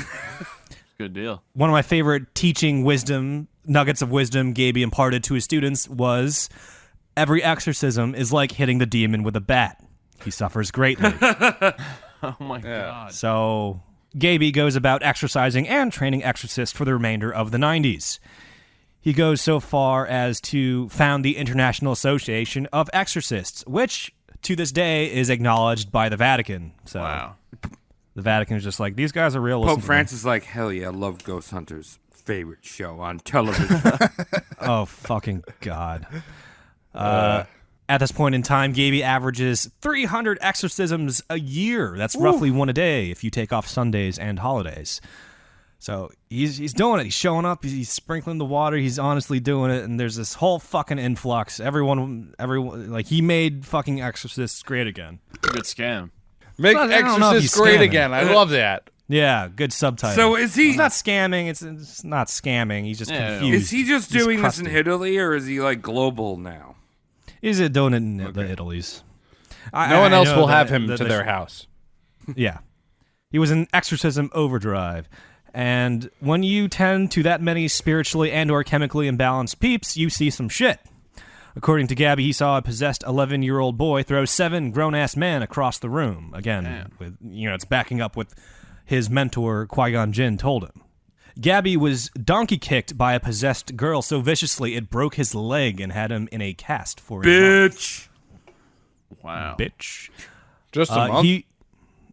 Good deal. One of my favorite teaching nuggets of wisdom Gaby imparted to his students was every exorcism is like hitting the demon with a bat. He suffers greatly. Oh my god. So Gaby goes about exercising and training exorcists for the remainder of the 90s. he goes so far as to found the International Association of Exorcists, which to this day is acknowledged by the Vatican. So Wow. the Vatican is just like, these guys are real. Pope Francis is like, hell yeah, I love Ghost Hunters. Favorite show on television. Oh, fucking God. At this point in time, Gaby averages 300 exorcisms a year. That's roughly one a day if you take off Sundays and holidays. So he's doing it. He's showing up. He's sprinkling the water. He's honestly doing it. And there's this whole fucking influx. Everyone, like, he made fucking exorcists great again. Good scam. Make I don't know if Exorcist he's great scamming. again. I love that. Yeah, good subtitle. So is he? He's not scamming. It's not scamming. He's just confused. Is he just He's doing this in crusty. Italy, or is he like global now? He's doing it in the Italies. No one else know will that- have him that to there's- their house. Yeah. He was in Exorcism Overdrive. And when you tend to that many spiritually and or chemically imbalanced peeps, you see some shit. According to Gaby, he saw a possessed 11-year-old boy throw 7 grown-ass men across the room. Again, with it's backing up with his mentor, Qui-Gon Jinn, told him. Gaby was donkey-kicked by a possessed girl so viciously it broke his leg and had him in a cast for a Bitch. Wow. bitch. Just a month.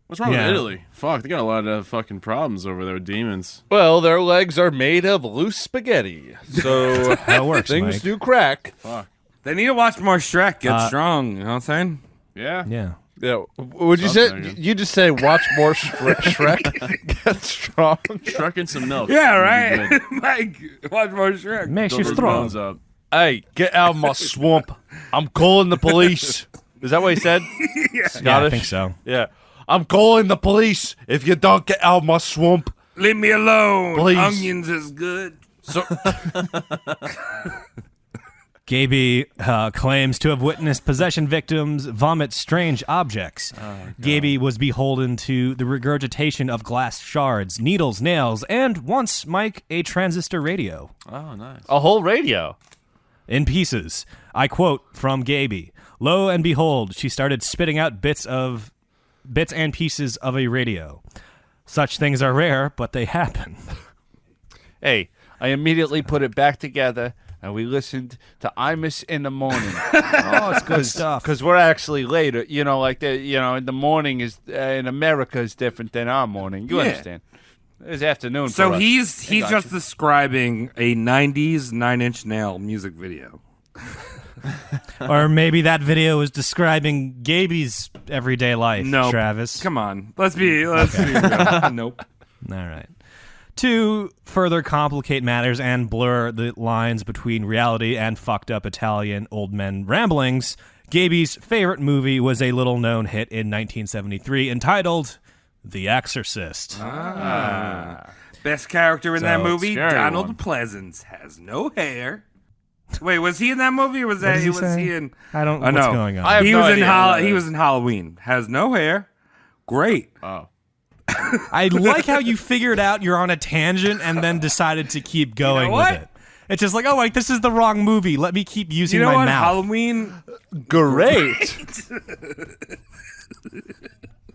What's wrong Yeah. with Italy? Fuck, they got a lot of fucking problems over there with demons. Well, their legs are made of loose spaghetti, so That works, things Mike. do crack. Fuck. They need to watch more Shrek. Get strong. You know what I'm saying? Yeah. Yeah. Yeah, would you say? Something. You just say watch more Shrek? Get strong. Truck in some milk. Yeah, It'd be right. good. Mike, watch more Shrek. Makes you Build those strong. bones up. Hey, get out of my swamp! I'm calling the police. Is that what he said? Yeah, I Scottish? think so. Yeah. I'm calling the police if you don't get out of my swamp. Leave me alone. Please. Onions is good. So, Gaby claims to have witnessed possession victims vomit strange objects. Gaby was beholden to the regurgitation of glass shards, needles, nails, and once, Mike, a transistor radio. Oh, nice. a whole radio. In pieces. I quote from Gaby. Lo and behold, she started spitting out bits and pieces of a radio. Such things are rare, but they happen. Hey, I immediately put it back together, and we listened to Imus in the morning. Oh, it's good stuff. Because we're actually later, like in the morning is in America is different than our morning. You Yeah. understand? It's afternoon. So for us. he's just describing a 90s 9 Inch Nail music video. Or maybe that video is describing Gaby's everyday life, No, Travis. Come on. Let's be real. Nope. All right. To further complicate matters and blur the lines between reality and fucked up Italian old men ramblings, Gaby's favorite movie was a little-known hit in 1973 entitled The Exorcist. Best character in that movie, scary Donald one. Pleasance, has no hair. Wait, was he in that movie? Or was that does he was say? he in? I don't know I what's know. going on. I have He no was in idea. he was in Halloween. Has no hair. Great. Oh. I like how you figured out you're on a tangent and then decided to keep going what? with it. It's just like, oh, like this is the wrong movie. Let me keep using You know my what? mouth. Halloween. great.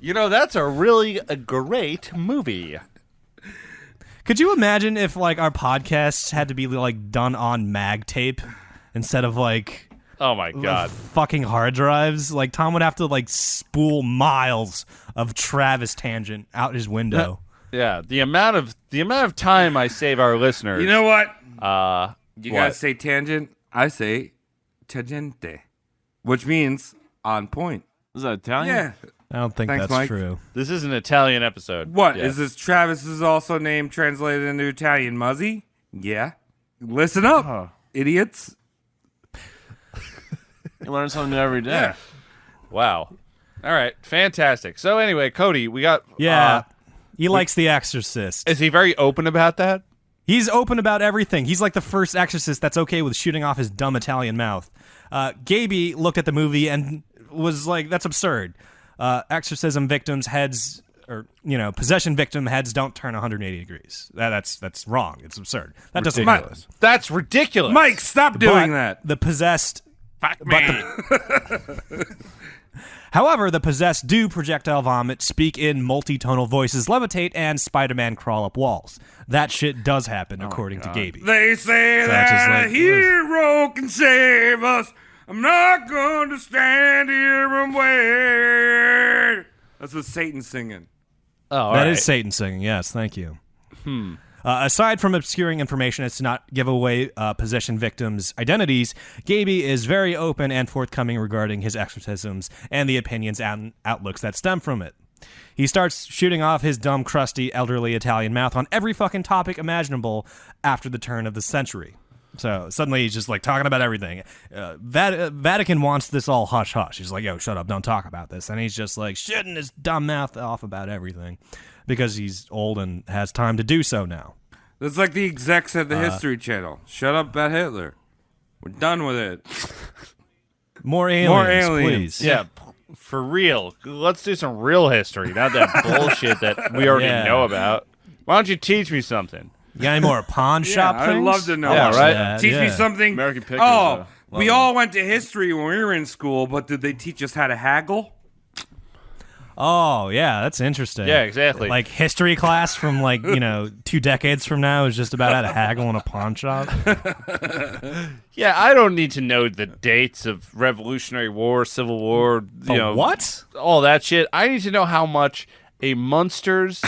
That's a great movie. Could you imagine if like our podcasts had to be like done on mag tape instead of like Oh my god. fucking hard drives? Like Tom would have to like spool miles of Travis tangent out his window. Yeah, the amount of time I save our listeners. You know what? You What? guys say tangent. I say tangente, which means on point. Is that Italian? Yeah. I don't think Thanks, that's Mike. true. This is an Italian episode. What Yeah. is this? Travis's also name translated into Italian Muzzy? Yeah. Listen up, Oh. idiots. You learn something new every day. Yeah. Wow. All right, fantastic. So anyway, Cody, we got Yeah. He likes The Exorcist. is he very open about that? He's open about everything. He's like the first exorcist that's okay with shooting off his dumb Italian mouth. Gaby looked at the movie and was like, that's absurd. Exorcism victims' heads, or, possession victim heads don't turn 180 degrees. That's wrong. It's absurd. That doesn't Ridiculous. That's ridiculous. Mike, stop doing But that. the possessed... Fuck me. However, the possessed do projectile vomit, speak in multi-tonal voices, levitate, and Spider-Man crawl up walls. That shit does happen, according to Gaby. They say So that's just that like- a hero can save us. I'm not going to stand here and wait. That's what Satan's singing. Oh, That is Satan singing, yes, thank you. Aside from obscuring information as to not give away possession victims' identities, Gaby is very open and forthcoming regarding his exorcisms and the opinions and outlooks that stem from it. He starts shooting off his dumb, crusty, elderly Italian mouth on every fucking topic imaginable after the turn of the century. So suddenly he's just like talking about everything. Vatican wants this all hush hush. He's like, yo, shut up, don't talk about this. And he's just like shitting his dumb mouth off about everything because he's old and has time to do so now. That's like the execs at the History Channel. Shut up about Hitler. We're done with it. More aliens, aliens. please. Yeah, for real. Let's do some real history, not that bullshit that we already Yeah. know about. Why don't you teach me something? You got any more pawn shop I'd things? love to know. Yeah, right? Yeah, Teach me yeah. something. American Pickers, Oh, though. we all went to history when we were in school, but did they teach us how to haggle? Oh, yeah, that's interesting. Yeah, exactly. Like history class from 2 decades from now is just about how to haggle in a pawn shop. Yeah, I don't need to know the dates of Revolutionary War, Civil War, What? all that shit. I need to know how much a Munster's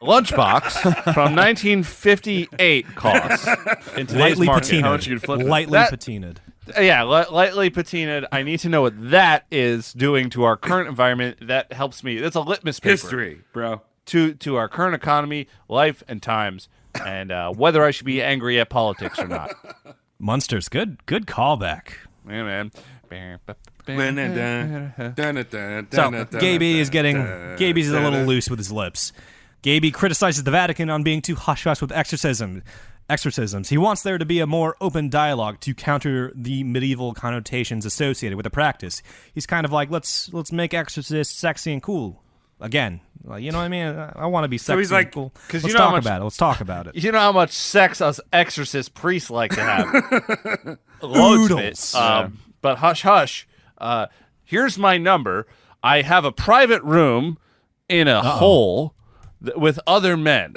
lunchbox from 1958 costs in today's Lightly market. patinaed. How much you can flip it? Lightly That- patinaed. Yeah, lightly patinaed. I need to know what that is doing to our current environment. That helps me. That's a litmus paper. History, bro. To our current economy, life, and times, and whether I should be angry at politics or not. Munsters, good callback. Yeah, man. So Gaby's a little loose with his lips. Gaby criticizes the Vatican on being too hush-hush with exorcisms. He wants there to be a more open dialogue to counter the medieval connotations associated with the practice. He's kind of like, let's make exorcists sexy and cool again. Like, you know what I mean? I want to be sexy he's like- and cool. 'cause Let's you know how talk much- about it. Let's talk about it. You know how much sex us exorcist priests like to have? Loads of it. Oodles. But hush, hush. Here's my number. I have a private room in a hole with other men.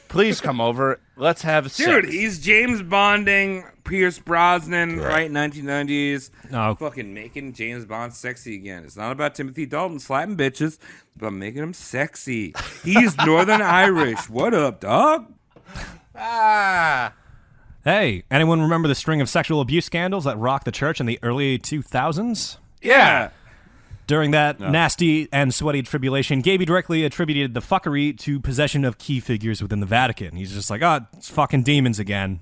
Please come over. Let's have sex. Dude, he's James Bonding Pierce Brosnan, right? 1990s. Oh. Fucking making James Bond sexy again. It's not about Timothy Dalton slapping bitches, but making him sexy. He's Northern Irish. What up, dog? Hey, anyone remember the string of sexual abuse scandals that rocked the church in the early 2000s? Yeah. During that nasty and sweaty tribulation, Gaby directly attributed the fuckery to possession of key figures within the Vatican. He's just like, it's fucking demons again.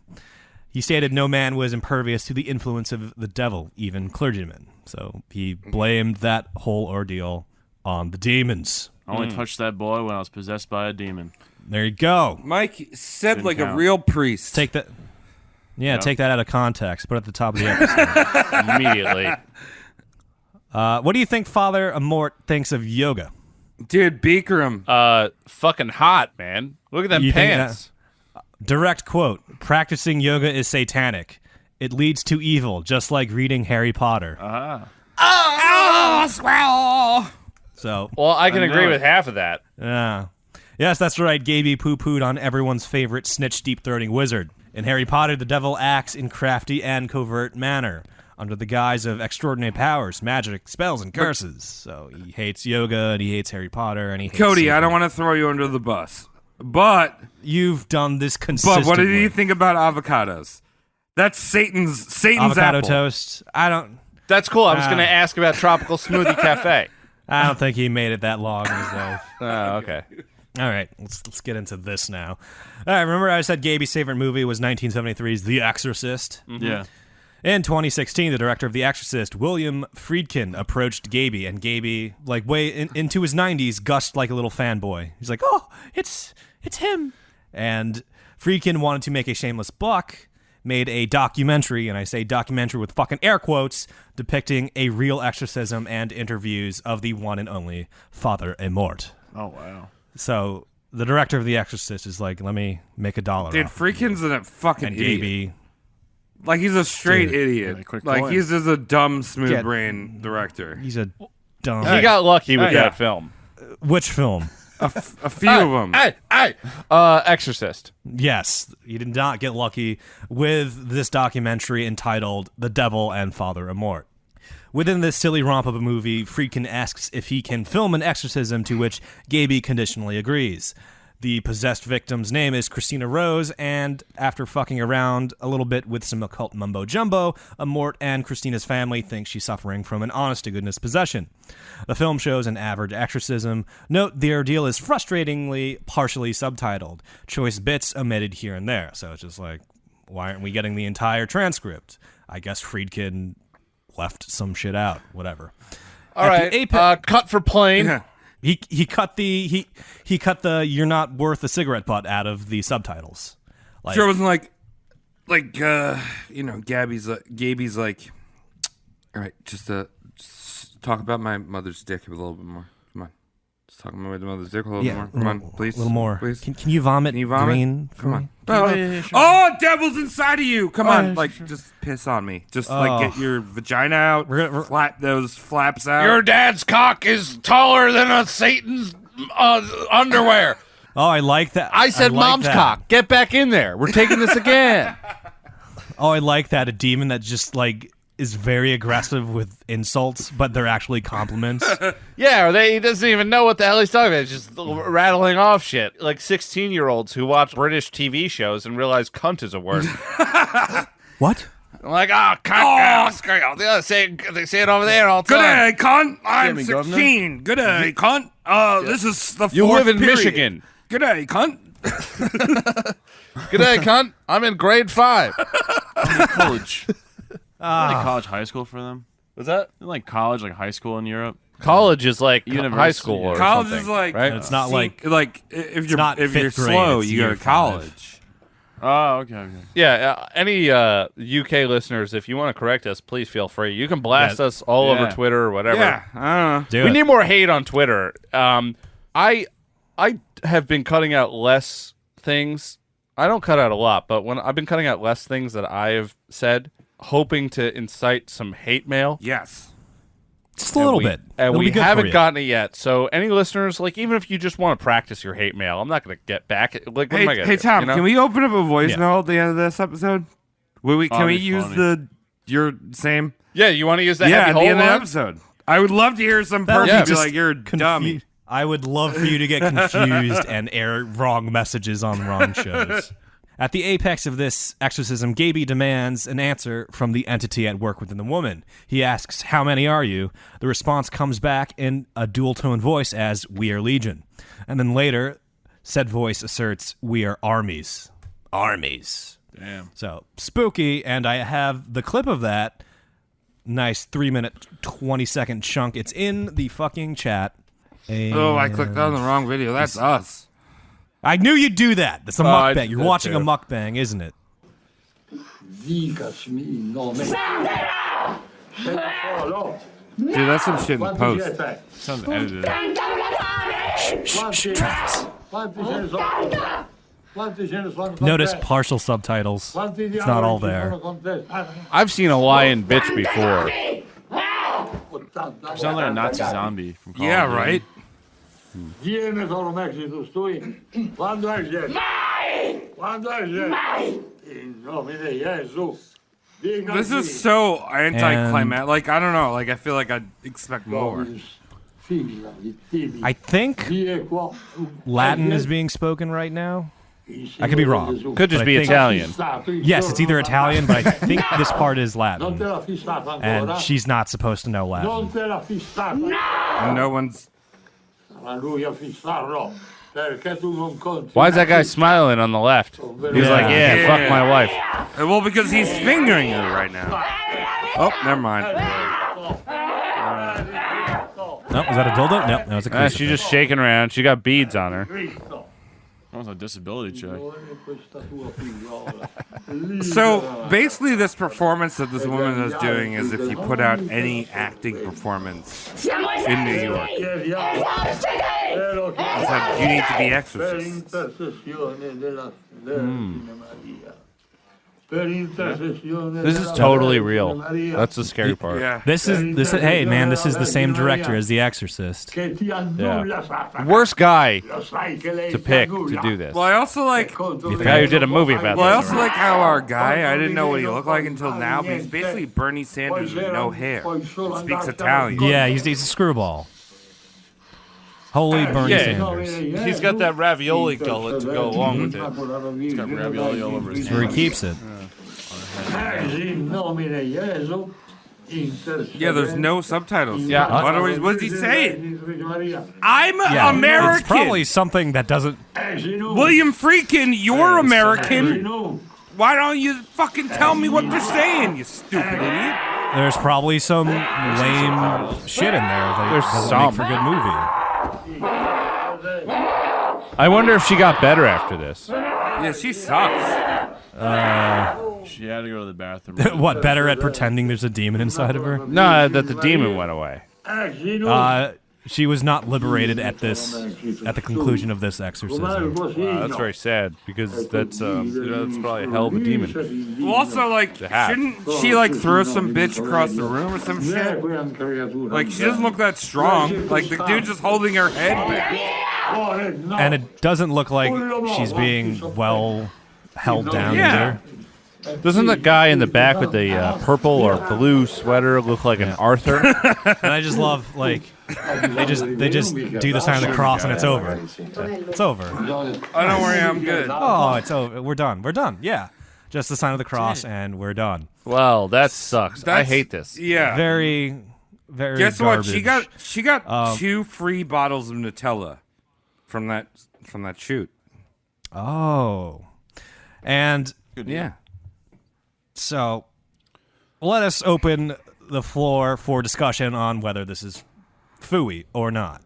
He stated no man was impervious to the influence of the devil, even clergymen. So he blamed that whole ordeal on the demons. I only touched that boy when I was possessed by a demon. There you go. Mike said Didn't like a count. real priest. Take that. Yeah, take that out of context. Put it at the top of the episode. Immediately. What do you think Father Amorth thinks of yoga? Dude, Beaker Fucking hot, man. Look at them You think pants. Direct quote, practicing yoga is satanic. It leads to evil, just like reading Harry Potter. So, Well, I can I agree know with it. half of that. yeah. Yes, that's right. Gaby poo-pooed on everyone's favorite snitch deep-throating wizard. In Harry Potter, the devil acts in crafty and covert manner, under the guise of extraordinary powers, magic, spells, and curses. So he hates yoga, and he hates Harry Potter, and he hates Cody, Satan. I don't want to throw you under the bus, but You've done this consistently. what did you think about avocados? That's Satan's Avocado apple. toast. I don't That's cool. I was going to ask about Tropical Smoothie Cafe. think he made it that long in his life. Oh, okay. All right, let's get into this now. All right, remember I said Gaby's favorite movie was 1973's The Exorcist? Yeah. In 2016, the director of The Exorcist, William Friedkin, approached Gaby, and Gaby, like into his 90s, gushed like a little fanboy. He's like, "Oh, it's him!" And Friedkin wanted to make a shameless buck, made a documentary, and I say documentary with fucking air quotes, depicting a real exorcism and interviews of the one and only Father Amorth. Oh, wow. So the director of The Exorcist is like, "Let me make $1." Dude, off. Freakin's a fucking And idiot. Gaby, Like he's a straight Dude. idiot. Yeah, quick Like coin. he's just a dumb, smooth Yeah. brain director. he's a dumb. He got lucky with Yeah. that film. Which film? A few of them. Hey, Exorcist. Yes, you did not get lucky with this documentary entitled The Devil and Father Amorth. Within this silly romp of a movie, Friedkin asks if he can film an exorcism, to which Gaby conditionally agrees. The possessed victim's name is Christina Rose, and after fucking around a little bit with some occult mumbo-jumbo, Amorth and Christina's family think she's suffering from an honest-to-goodness possession. The film shows an average exorcism. Note, the ordeal is frustratingly partially subtitled. Choice bits omitted here and there. So it's just like, why aren't we getting the entire transcript? I guess Friedkin left some shit out. Whatever. All right. Cut for plane. He cut the "you're not worth a cigarette butt" out of the subtitles. Like, Sure, it wasn't Gaby's like, all right, just talk about my mother's dick a little bit more. Come on, just talk about my mother's dick a little bit more. Come on, please, a little more. please. Can you vomit? Can you vomit? Green for Come me? on. Yeah, sure. Oh, devil's inside of you. Come on, yeah, just piss on me. Just Oh. get your vagina out. We're- flap those flaps out. Your dad's cock is taller than a Satan's underwear. Oh, I like that. I said like mom's that. cock. Get back in there. We're taking this again. Oh, I like that. A demon that just like is very aggressive with insults, but they're actually compliments. Yeah, or he doesn't even know what the hell he's talking about. He's just rattling off shit. Like 16-year-olds who watch British TV shows and realize cunt is a word. What? I'm like, cunt. They say it over there all the Good time. day, cunt. I'm me, governor. 16. Good day, cunt. This is the You fourth live in period. Michigan. Good day, cunt. Good day, cunt. I'm in grade 5. College. Like college, high school for them. What's that? Isn't like college, like high school in Europe. College is like University. high school or College something, is like, right? And it's not like if you're not if you're fifth grade, slow, it's you go year to 5. college. Oh, okay. Yeah, any UK listeners, if you want to correct us, please feel free. You can blast Yeah. us all over Yeah. Twitter or whatever. Yeah, I don't know. do We it. need more hate on Twitter. I have been cutting out less things. I don't cut out a lot, but when I've been cutting out less things that I have said, hoping to incite some hate mail. Yes. Just a little we, bit. And It'll we be good for haven't you. gotten it yet. So any listeners, like even if you just want to practice your hate mail, I'm not going to get back. Like, what am I going to Hey, do? Tom, You know? can we open up a voicemail Yeah. at the end of this episode? Can we That'd be use funny. your same? Yeah, you want to use that Yeah, heavy at the hole end of the line? episode. I would love to hear some That'll person be be just like, "You're a dummy." I would love for you to get confused and air wrong messages on wrong shows. At the apex of this exorcism, Gaby demands an answer from the entity at work within the woman. He asks, "How many are you?" The response comes back in a dual-tone voice as, "We are Legion." And then later, said voice asserts, "We are armies." Armies. Damn. So, spooky, and I have the clip of that nice 3-minute, 20-second chunk. It's in the fucking chat. Oh, I clicked on the wrong video. That's us. I knew you'd do that. That's a I mukbang. did You're that watching a too. mukbang, isn't it? Dicaci il nome. Dude, that's some shit in Quanti post. siete? Sounds edited. Quanti? Travis. Quanti ce ne sono? Quanti ce ne sono con Notice te? partial subtitles. Quanti It's not all diavoli ci there. sono con te? I've seen a lion bitch before. 80. Sounds like a Nazi zombie from Call Yeah, of Duty. right. Vieni solo Mexico, stui. Quando è gente? Quando è gente? In nome di Gesù. Dica This is sì. so anticlimactic. Like, I don't know. Like, I feel like I'd expect more. Figlia di Dio. I think Vie qua. Latin is being spoken right now. I could be wrong. Could just But I be think- Italian. Yes, it's either Italian, but I think this part is Non te Latin. l'ha fissata And ancora? she's not supposed to know Latin. Non te l'ha fissata. And no one's. Ma lui a fissarlo. Perché tu non conti. Why is that guy smiling on the left? He's like, yeah, Yeah. fuck my wife. Well, because he's fingering her right now. Oh, never mind. No, was that a dildo? No, that was a She's crucifix. just shaking around. She got beads on her. Cristo. Almost a disability check. Questa tua figliola. So basically, this performance that this woman is doing is if you put out any acting perforance in New York. It's like you need to be Per exorcist. intercessione della Vergine Maria. This is totally real. That's the scary part. Yeah. This is hey man, this is the same director as The Exorcist. Yeah. Worst guy to pick to do this. Well, I also like. The guy who did a movie about Well, I this. also like how our guy, I didn't know what he looked like until now, but he's basically Bernie Sanders with no hair. Speaks Italian. Yeah, he's a screwball. Holy Bernie Yeah. Sanders. He's got that ravioli gullet to go along with it. He's got ravioli all over his That's where he hands. keeps it. Yeah, there's no subtitles. Yeah. What's he saying? I'm American. It's probably something that doesn't. William Friedkin, you're American. Why don't you fucking tell me what they're saying, you stupid idiot? There's probably some lame shit in there that There's doesn't some. make for a good movie. I wonder if she got better after this. Yeah, she sucks. She had to go to the bathroom. What, better at pretending there's a demon inside of her? No, that the demon went away. She was not liberated at the conclusion of this exorcism. That's very sad because that's probably a hell of a demon. Well, also, like, have. shouldn't she, like, throw some bitch across the room or some shit? Like, she doesn't look that strong. Like, the dude's just holding her head back. And it doesn't look like she's being well held down Yeah. either. Doesn't the guy in the back with the purple or blue sweater look like an Arthur? And I just love, like, they just do the sign of the cross and it's over. It's over. Oh, don't worry, I'm good. Oh, it's over. We're done. We're done. Yeah. Just the sign of the cross and we're done. Well, that sucks. I That's- hate this. Yeah. Very, very Guess garbage. what? She got 2 free bottles of Nutella from that shoot. Oh. And Yeah. so let us open the floor for discussion on whether this is phooey or not.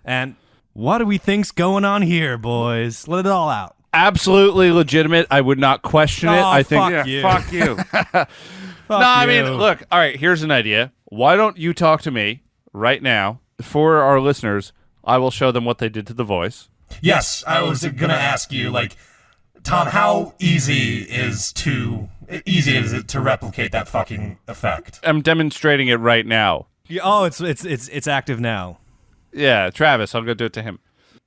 And what do we think's going on here, boys? Let it all out. Absolutely legitimate. I would not question it. Oh, I think. fuck Yeah, you. fuck you. Fuck No, I you. mean, look. All right, here's an idea. Why don't you talk to me right now for our listeners? I will show them what they did to the voice. Yes, I was gonna ask you, like, Tom, how easy is it to replicate that fucking effect? I'm demonstrating it right now. Yeah, oh, it's active now. Yeah, Travis, I'm gonna do it to him.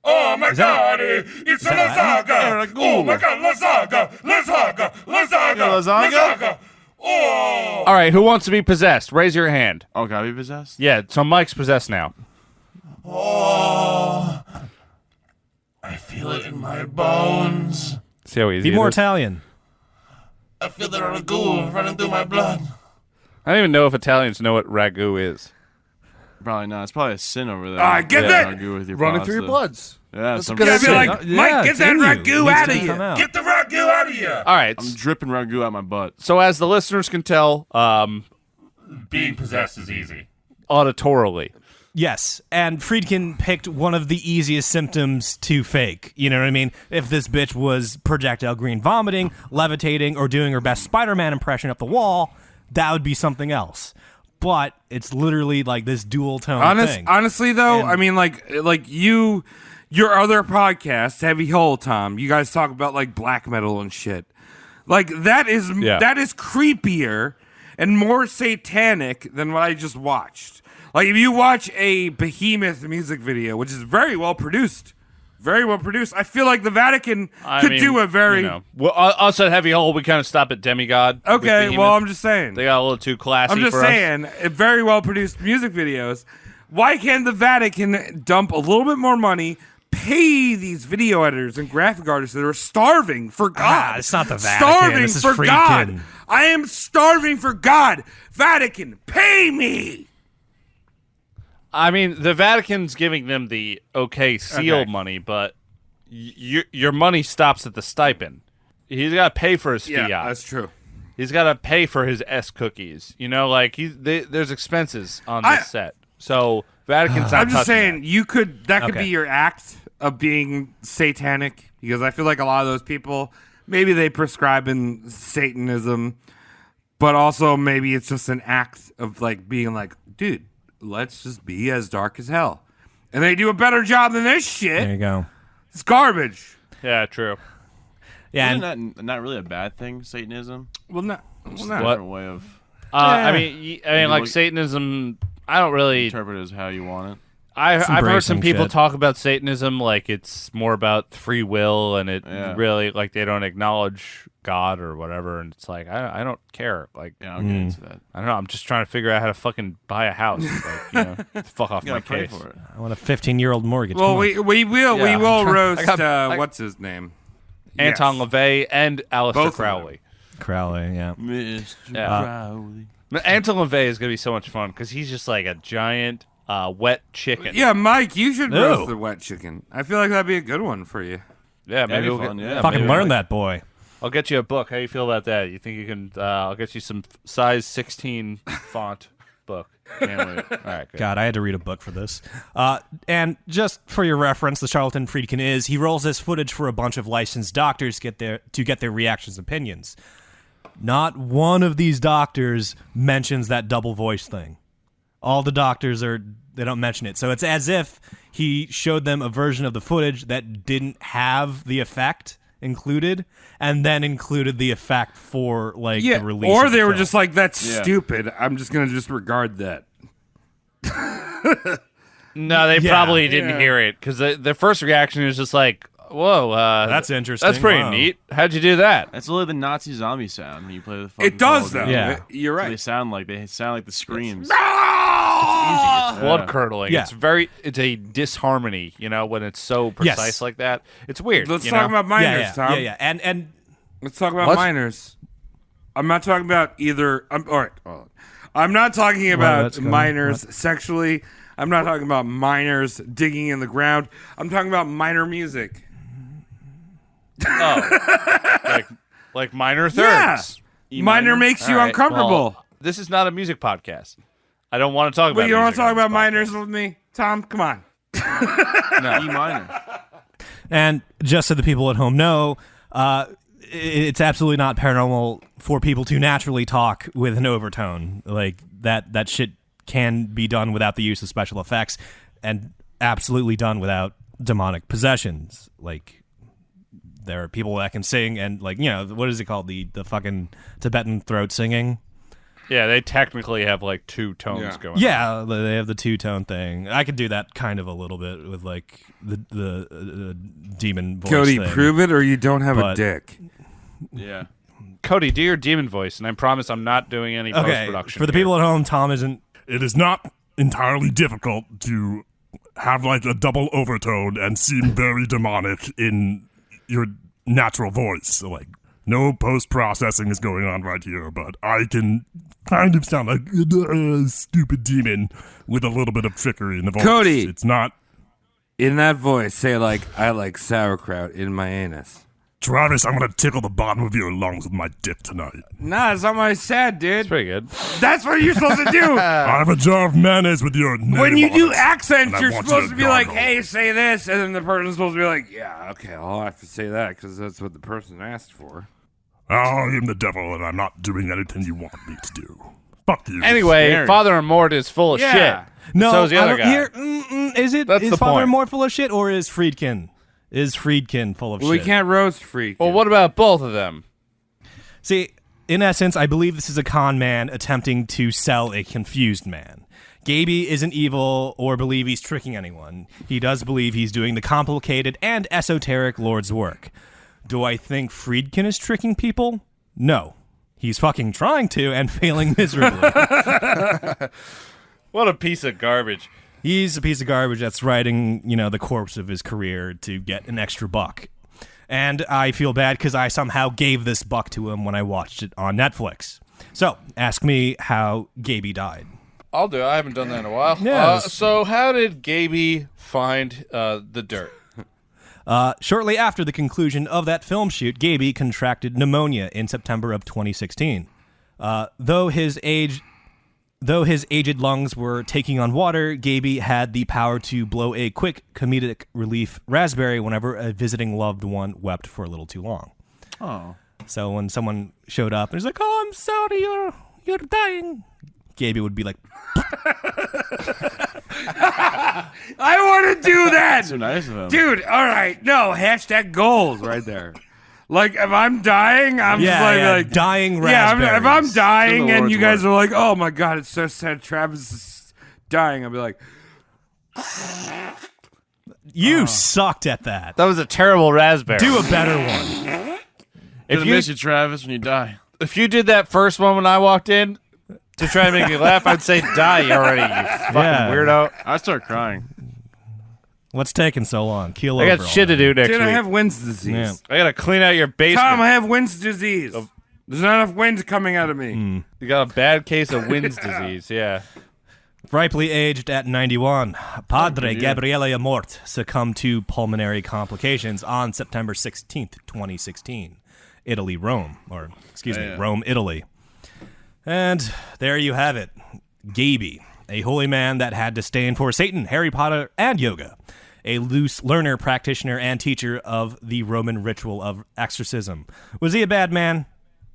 Oh my god, it's a lasagna! Oh my god, lasagna! lasagna? Oh! All right, who wants to be possessed? Raise your hand. Oh, gotta be possessed? Yeah, so Mike's possessed now. Oh! I feel it in my bones. See how easy Be it more is? Italian. I feel the ragu running through my blood. I don't even know if Italians know what ragu is. Probably not. It's probably a sin over there. All right, get that- Ragu with your Running pasta. through your bloods. Yeah, That's a some good Yeah, idea. be like, Yeah, Mike, get it's that in you. ragu It needs out to of come here. out. Get the ragu out of here! All right, I'm dripping ragu out my butt. so as the listeners can tell, Being possessed is easy. auditorily, Yes, and Friedkin picked one of the easiest symptoms to fake. You know what I mean? If this bitch was projectile green vomiting, levitating, or doing her best Spider-Man impression up the wall, that would be something else. But it's literally like this dual tone thing. Honestly, though, And- I mean, like your other podcast, Heavy Hole, Tom. You guys talk about like black metal and shit. Like that is creepier and more satanic than what I just watched. Like if you watch a Behemoth music video, which is very well produced, I feel like the Vatican could do a very Well, us at Heavy Hole, we kind of stop at demigod. with okay. Behemoth. Well, I'm just saying. They got a little too classy. I'm just for us. saying, very well produced music videos. Why can't the Vatican dump a little bit more money, pay these video editors and graphic artists that are starving for God? it's not the Vatican. Starving This is for God. Friedkin. I am starving for God. Vatican, pay me. I mean, the Vatican's giving them the seal Okay. money, but your money stops at the stipend. He's got to pay for his fiat. Yeah, that's true. He's got to pay for his S cookies. You know, like there's expenses on this set. So Vatican's not I'm just touching saying that could Okay. be your act of being satanic, because I feel like a lot of those people, maybe they prescribe in Satanism, but also maybe it's just an act of like being like, dude, let's just be as dark as hell. And they do a better job than this shit. There you go. It's garbage. that. Yeah, true. Yeah, Isn't and that not really a bad thing, Satanism? Well, not. Just Well, a not. different way of I mean, like look- Satanism. I don't really. interpret it as how you want it. I've heard embracing some people shit. talk about Satanism like it's more about free will, and it Yeah. really like they don't acknowledge God or whatever. And it's like I don't care. Like Yeah, I'll get into that. I don't know. I'm just trying to figure out how to fucking buy a house. Like, fuck off You my gotta pray case. for it. I want a 15-year-old mortgage. Well, Come on. we will Yeah, roast. I got- What's his name? Anton Yes. LaVey and Aleister Both of them. Crowley. Crowley, yeah. Mr. Yeah. Crowley. Anton LaVey is gonna be so much fun because he's just like a giant wet chicken. Yeah, Mike, you should No. roast the wet chicken. I feel like that'd be a good one for you. Yeah, That'd maybe be we'll fun, get, yeah. Fucking maybe learn we'll- that, boy. I'll get you a book. How do you feel about that? You think you can? I'll get you some size 16 font book. Can't wait. All right, good. God, I had to read a book for this. And just for your reference, the charlatan Friedkin is, he rolls this footage for a bunch of licensed doctors to get their reactions and opinions. Not one of these doctors mentions that double voice thing. All the doctors they don't mention it. So it's as if he showed them a version of the footage that didn't have the effect included, and then included the effect for like Yeah, the release. or of the they were film. just like, "That's Yeah. stupid. I'm just gonna disregard that." No, they Yeah. probably didn't hear it because the first reaction is just like, "Whoa, That's interesting. That's pretty Wow. neat. How'd you do that?" That's literally the Nazi zombie sound when you play the fucking It does Call though. of Duty. Yeah. You're They right. sound like the screams. Blood curdling. Yeah. It's a disharmony. You know, when it's so Yes. precise like that, it's weird. Let's you talk know? about minors, yeah, Tom. yeah. And Let's talk about What? minors. I'm not talking about either. All right. Hold on. I'm not talking about let's go. minors sexually. I'm not talking about minors digging in the ground. I'm talking about minor music. like minor Yeah. thirds. Minor makes you All right, uncomfortable. well, this is not a music podcast. I don't want to talk about. But you don't want music to talk on this about podcast. minors with me, Tom? Come on. E minor. And just so the people at home know, it's absolutely not paranormal for people to naturally talk with an overtone. Like that shit can be done without the use of special effects, and absolutely done without demonic possessions. Like there are people that can sing, and like, you know, what is it called? The fucking Tibetan throat singing. Yeah, they technically have like two tones going. Yeah, they have the two-tone thing. I could do that kind of a little bit with like the demon voice Cody, thing. prove it or you don't have a But- dick. Yeah. Cody, do your demon voice, and I promise I'm not doing any post Okay, production. for the people at home, Tom isn't. It is not entirely difficult to have like a double overtone and seem very demonic in your natural voice. So, like, no post-processing is going on right here, but I can kind of sound like a stupid demon with a little bit of trickery in the voice. Cody. It's not... In that voice, say like, I like sauerkraut in my anus. Travis, I'm going to tickle the bottom of your lungs with my dick tonight. Nah, that's not what I said, dude. It's pretty good. That's what you're supposed to do. I have a jar of mayonnaise with your name When you on do it, accents, and I you're want you supposed to be like, gargle. hey, say this. And then the person's supposed to be like, yeah, okay, I'll have to say that because that's what the person asked for. I am the devil, and I'm not doing anything you want me to do. Fuck you. Anyway, Scary. Father Amorth is full of Yeah. shit. No, so is the I other don't guy. hear. Is it? That's is the Father point. more full of shit, or is Friedkin? Is Friedkin full of Well, shit? we can't roast freak. Well, what about both of them? See, in essence, I believe this is a con man attempting to sell a confused man. Gaby isn't evil or believe he's tricking anyone. He does believe he's doing the complicated and esoteric Lord's work. Do I think Friedkin is tricking people? No. He's fucking trying to and failing miserably. What a piece of garbage. He's a piece of garbage that's riding, the corpse of his career to get an extra buck. And I feel bad because I somehow gave this buck to him when I watched it on Netflix. So, ask me how Gaby died. I'll do it. I haven't done that in a while. Yes. So how did Gaby find the dirt? Shortly after the conclusion of that film shoot, Gaby contracted pneumonia in September of 2016. Though his aged lungs were taking on water, Gaby had the power to blow a quick comedic relief raspberry whenever a visiting loved one wept for a little too long. Oh. So when someone showed up and was like, "Oh, I'm sorry, you're dying," Gaby would be like, I want to do that. So nice of him. Dude, all right. No, hashtag goals right there. Like if I'm dying, I'm just like dying yeah. raspberries. If I'm dying the and Lord's you guys work. are like, oh my god, it's so sad, Travis is dying. I'll be like, You sucked at that. That was a terrible raspberry. Do a better one. if Gonna you miss you, Travis, when you die. if you did that first one when I walked in to try and make me laugh, I'd say die already, you fucking weirdo. I start crying. What's taking so long? Keel I over got shit to do next dude, week. I have Wind's disease. Yeah. I gotta clean out your basement. Tom, I have Wind's disease. There's not enough wind coming out of me. You got a bad case of Wind's disease. Yeah. Ripely aged at 91, Padre Gabriele Amorth succumbed to pulmonary complications on September 16th, 2016. Italy, Rome. Or, excuse me, Rome, Italy. And there you have it. Gaby, a holy man that had disdain for Satan, Harry Potter, and yoga. A loose learner, practitioner, and teacher of the Roman ritual of exorcism. Was he a bad man?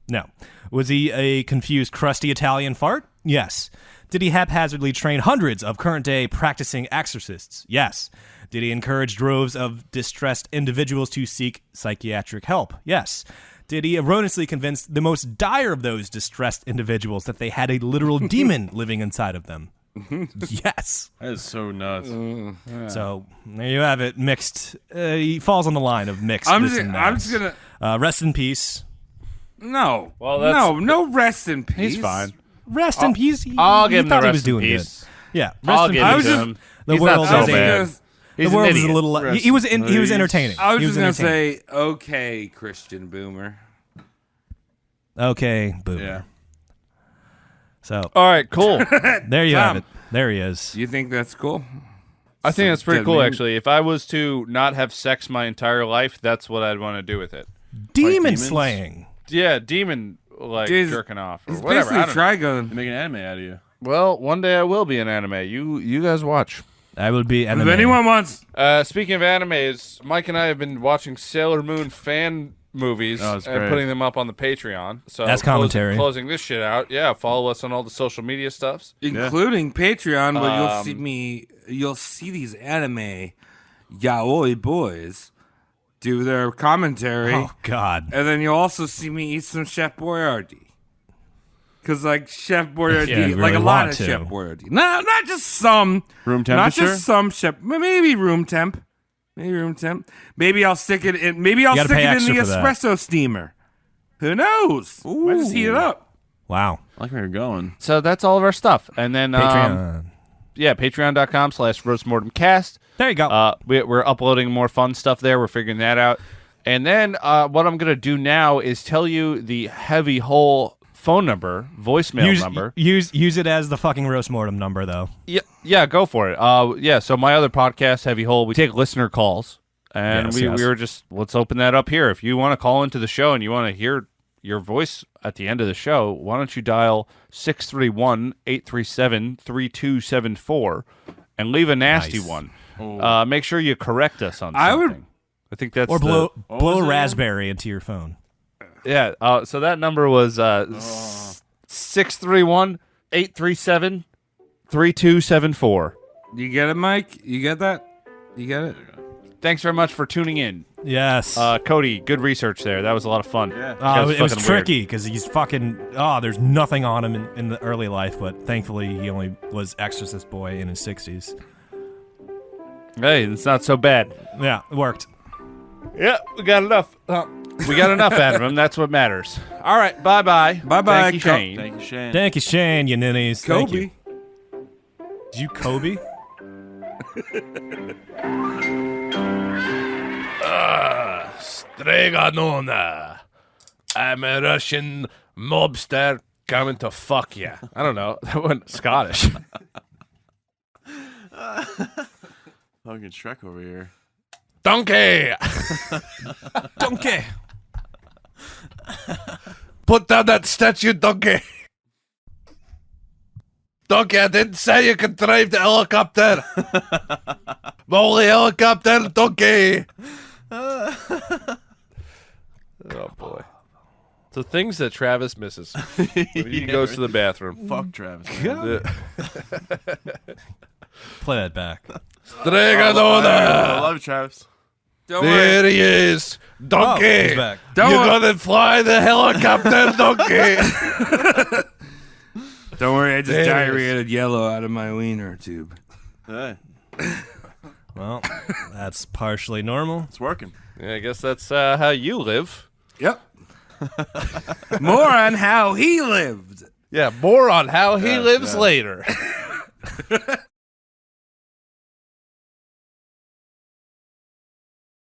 No. Was he a confused, crusty Italian fart? Yes. Did he haphazardly train hundreds of current-day practicing exorcists? Yes. Did he encourage droves of distressed individuals to seek psychiatric help? Yes. Did he erroneously convince the most dire of those distressed individuals that they had a literal demon living inside of them? Yes. That is so nuts. So there you have it. Mixed. He falls on the line of mixed. I'm this just, and I'm that. just gonna. Rest in peace. No. Well, that's- no rest in peace. He's fine. Rest in peace. I'll He give him thought the he was rest in doing peace. good. Yeah. Rest I'll in give peace. it was to just- him. The He's world not is so a- bad. The He's world an is a idiot. little. He was entertaining. I was He just gonna entertaining. say, okay, Christian boomer. Okay, boom. Yeah. So All right, cool. there you Tom. have it. There he is. You think that's cool? I think that's pretty Dead cool, man. actually. If I was to not have sex my entire life, that's what I'd want to do with it. Demon demons? slaying. Yeah, demon like Dude, jerking off or It's whatever. I basically don't know. Trigon. They make an anime out of you. Well, one day I will be in anime. You guys watch. I would be. If MMA. anyone wants, Speaking of animes, Mike and I have been watching Sailor Moon fan movies Oh, that's and great. putting them up on the Patreon. So That's commentary. Closing this shit out. Yeah, follow us on all the social media stuffs. including Patreon, but you'll see these anime yaoi boys do their commentary, Oh God. and then you'll also see me eat some Chef Boyardee. Because like Chef Boyardee, Yeah, you like really a lot want of to. Chef Boyardee. No, not just some. Room Not temperature? just some chef. Maybe room temp. Maybe room temp. Maybe I'll stick it in. Maybe I'll You gotta stick pay it in the extra for that. espresso steamer. Who knows? Might just heat it up. Wow. I like where you're going. So that's all of our stuff. And then Patreon. yeah, patreon.com/roastmortemcast. There you go. We're uploading more fun stuff there. We're figuring that out. And then what I'm going to do now is tell you the heavy hole phone number, voicemail number. Use it as the fucking roast mortem number though. Yeah, go for it. Yeah, so my other podcast, Heavy Hole, we take listener calls. And Yes, we yes. were just, let's open that up here. If you want to call into the show and you want to hear your voice at the end of the show, why don't you dial 631-837-3274 and leave a nasty Nice. one. Make sure you correct us on I would- something. I think that's Or blow was blow it a again? raspberry into your phone. Yeah, so that number was 631-837-3274. You get it, Mike? You get that? You get it? Thanks very much for tuning in. Yes. Cody, good research there. That was a lot of fun. Yeah. It was fucking weird. tricky because he's fucking. There's nothing on him in the early life, but thankfully he only was Exorcist boy in his 60s. Hey, it's not so bad. Yeah, it worked. Yeah, we got enough. We got enough out of him. That's what matters. All right, bye-bye. Bye-bye, Thank you, Shane. Thank you, Shane. Thank you, Shane, you ninnies. Thank Kobe. you. Did you Kobe? Streganona. I'm a Russian mobster coming to fuck ya. I don't know. That wasn't Scottish. Fucking Shrek over here. Donkey! Donkey. Put down that statue, Donkey! Donkey, I didn't say you could drive the helicopter! Molly helicopter, Donkey! Oh, boy. The things that Travis misses when he goes to the bathroom. Fuck Travis. Man. Play that back. I Streganona! love you, Travis. Don't worry. he is. Donkey. Oh, he's back. Don't You're worry. gonna fly the helicopter, donkey. Don't worry, I just There it diarrheaed yellow out of my wiener tube. Hey, Well, that's partially normal. it's working. Yeah, I guess that's how you live. Yep. More on how he lived. Yeah, more on how he lives yeah. later.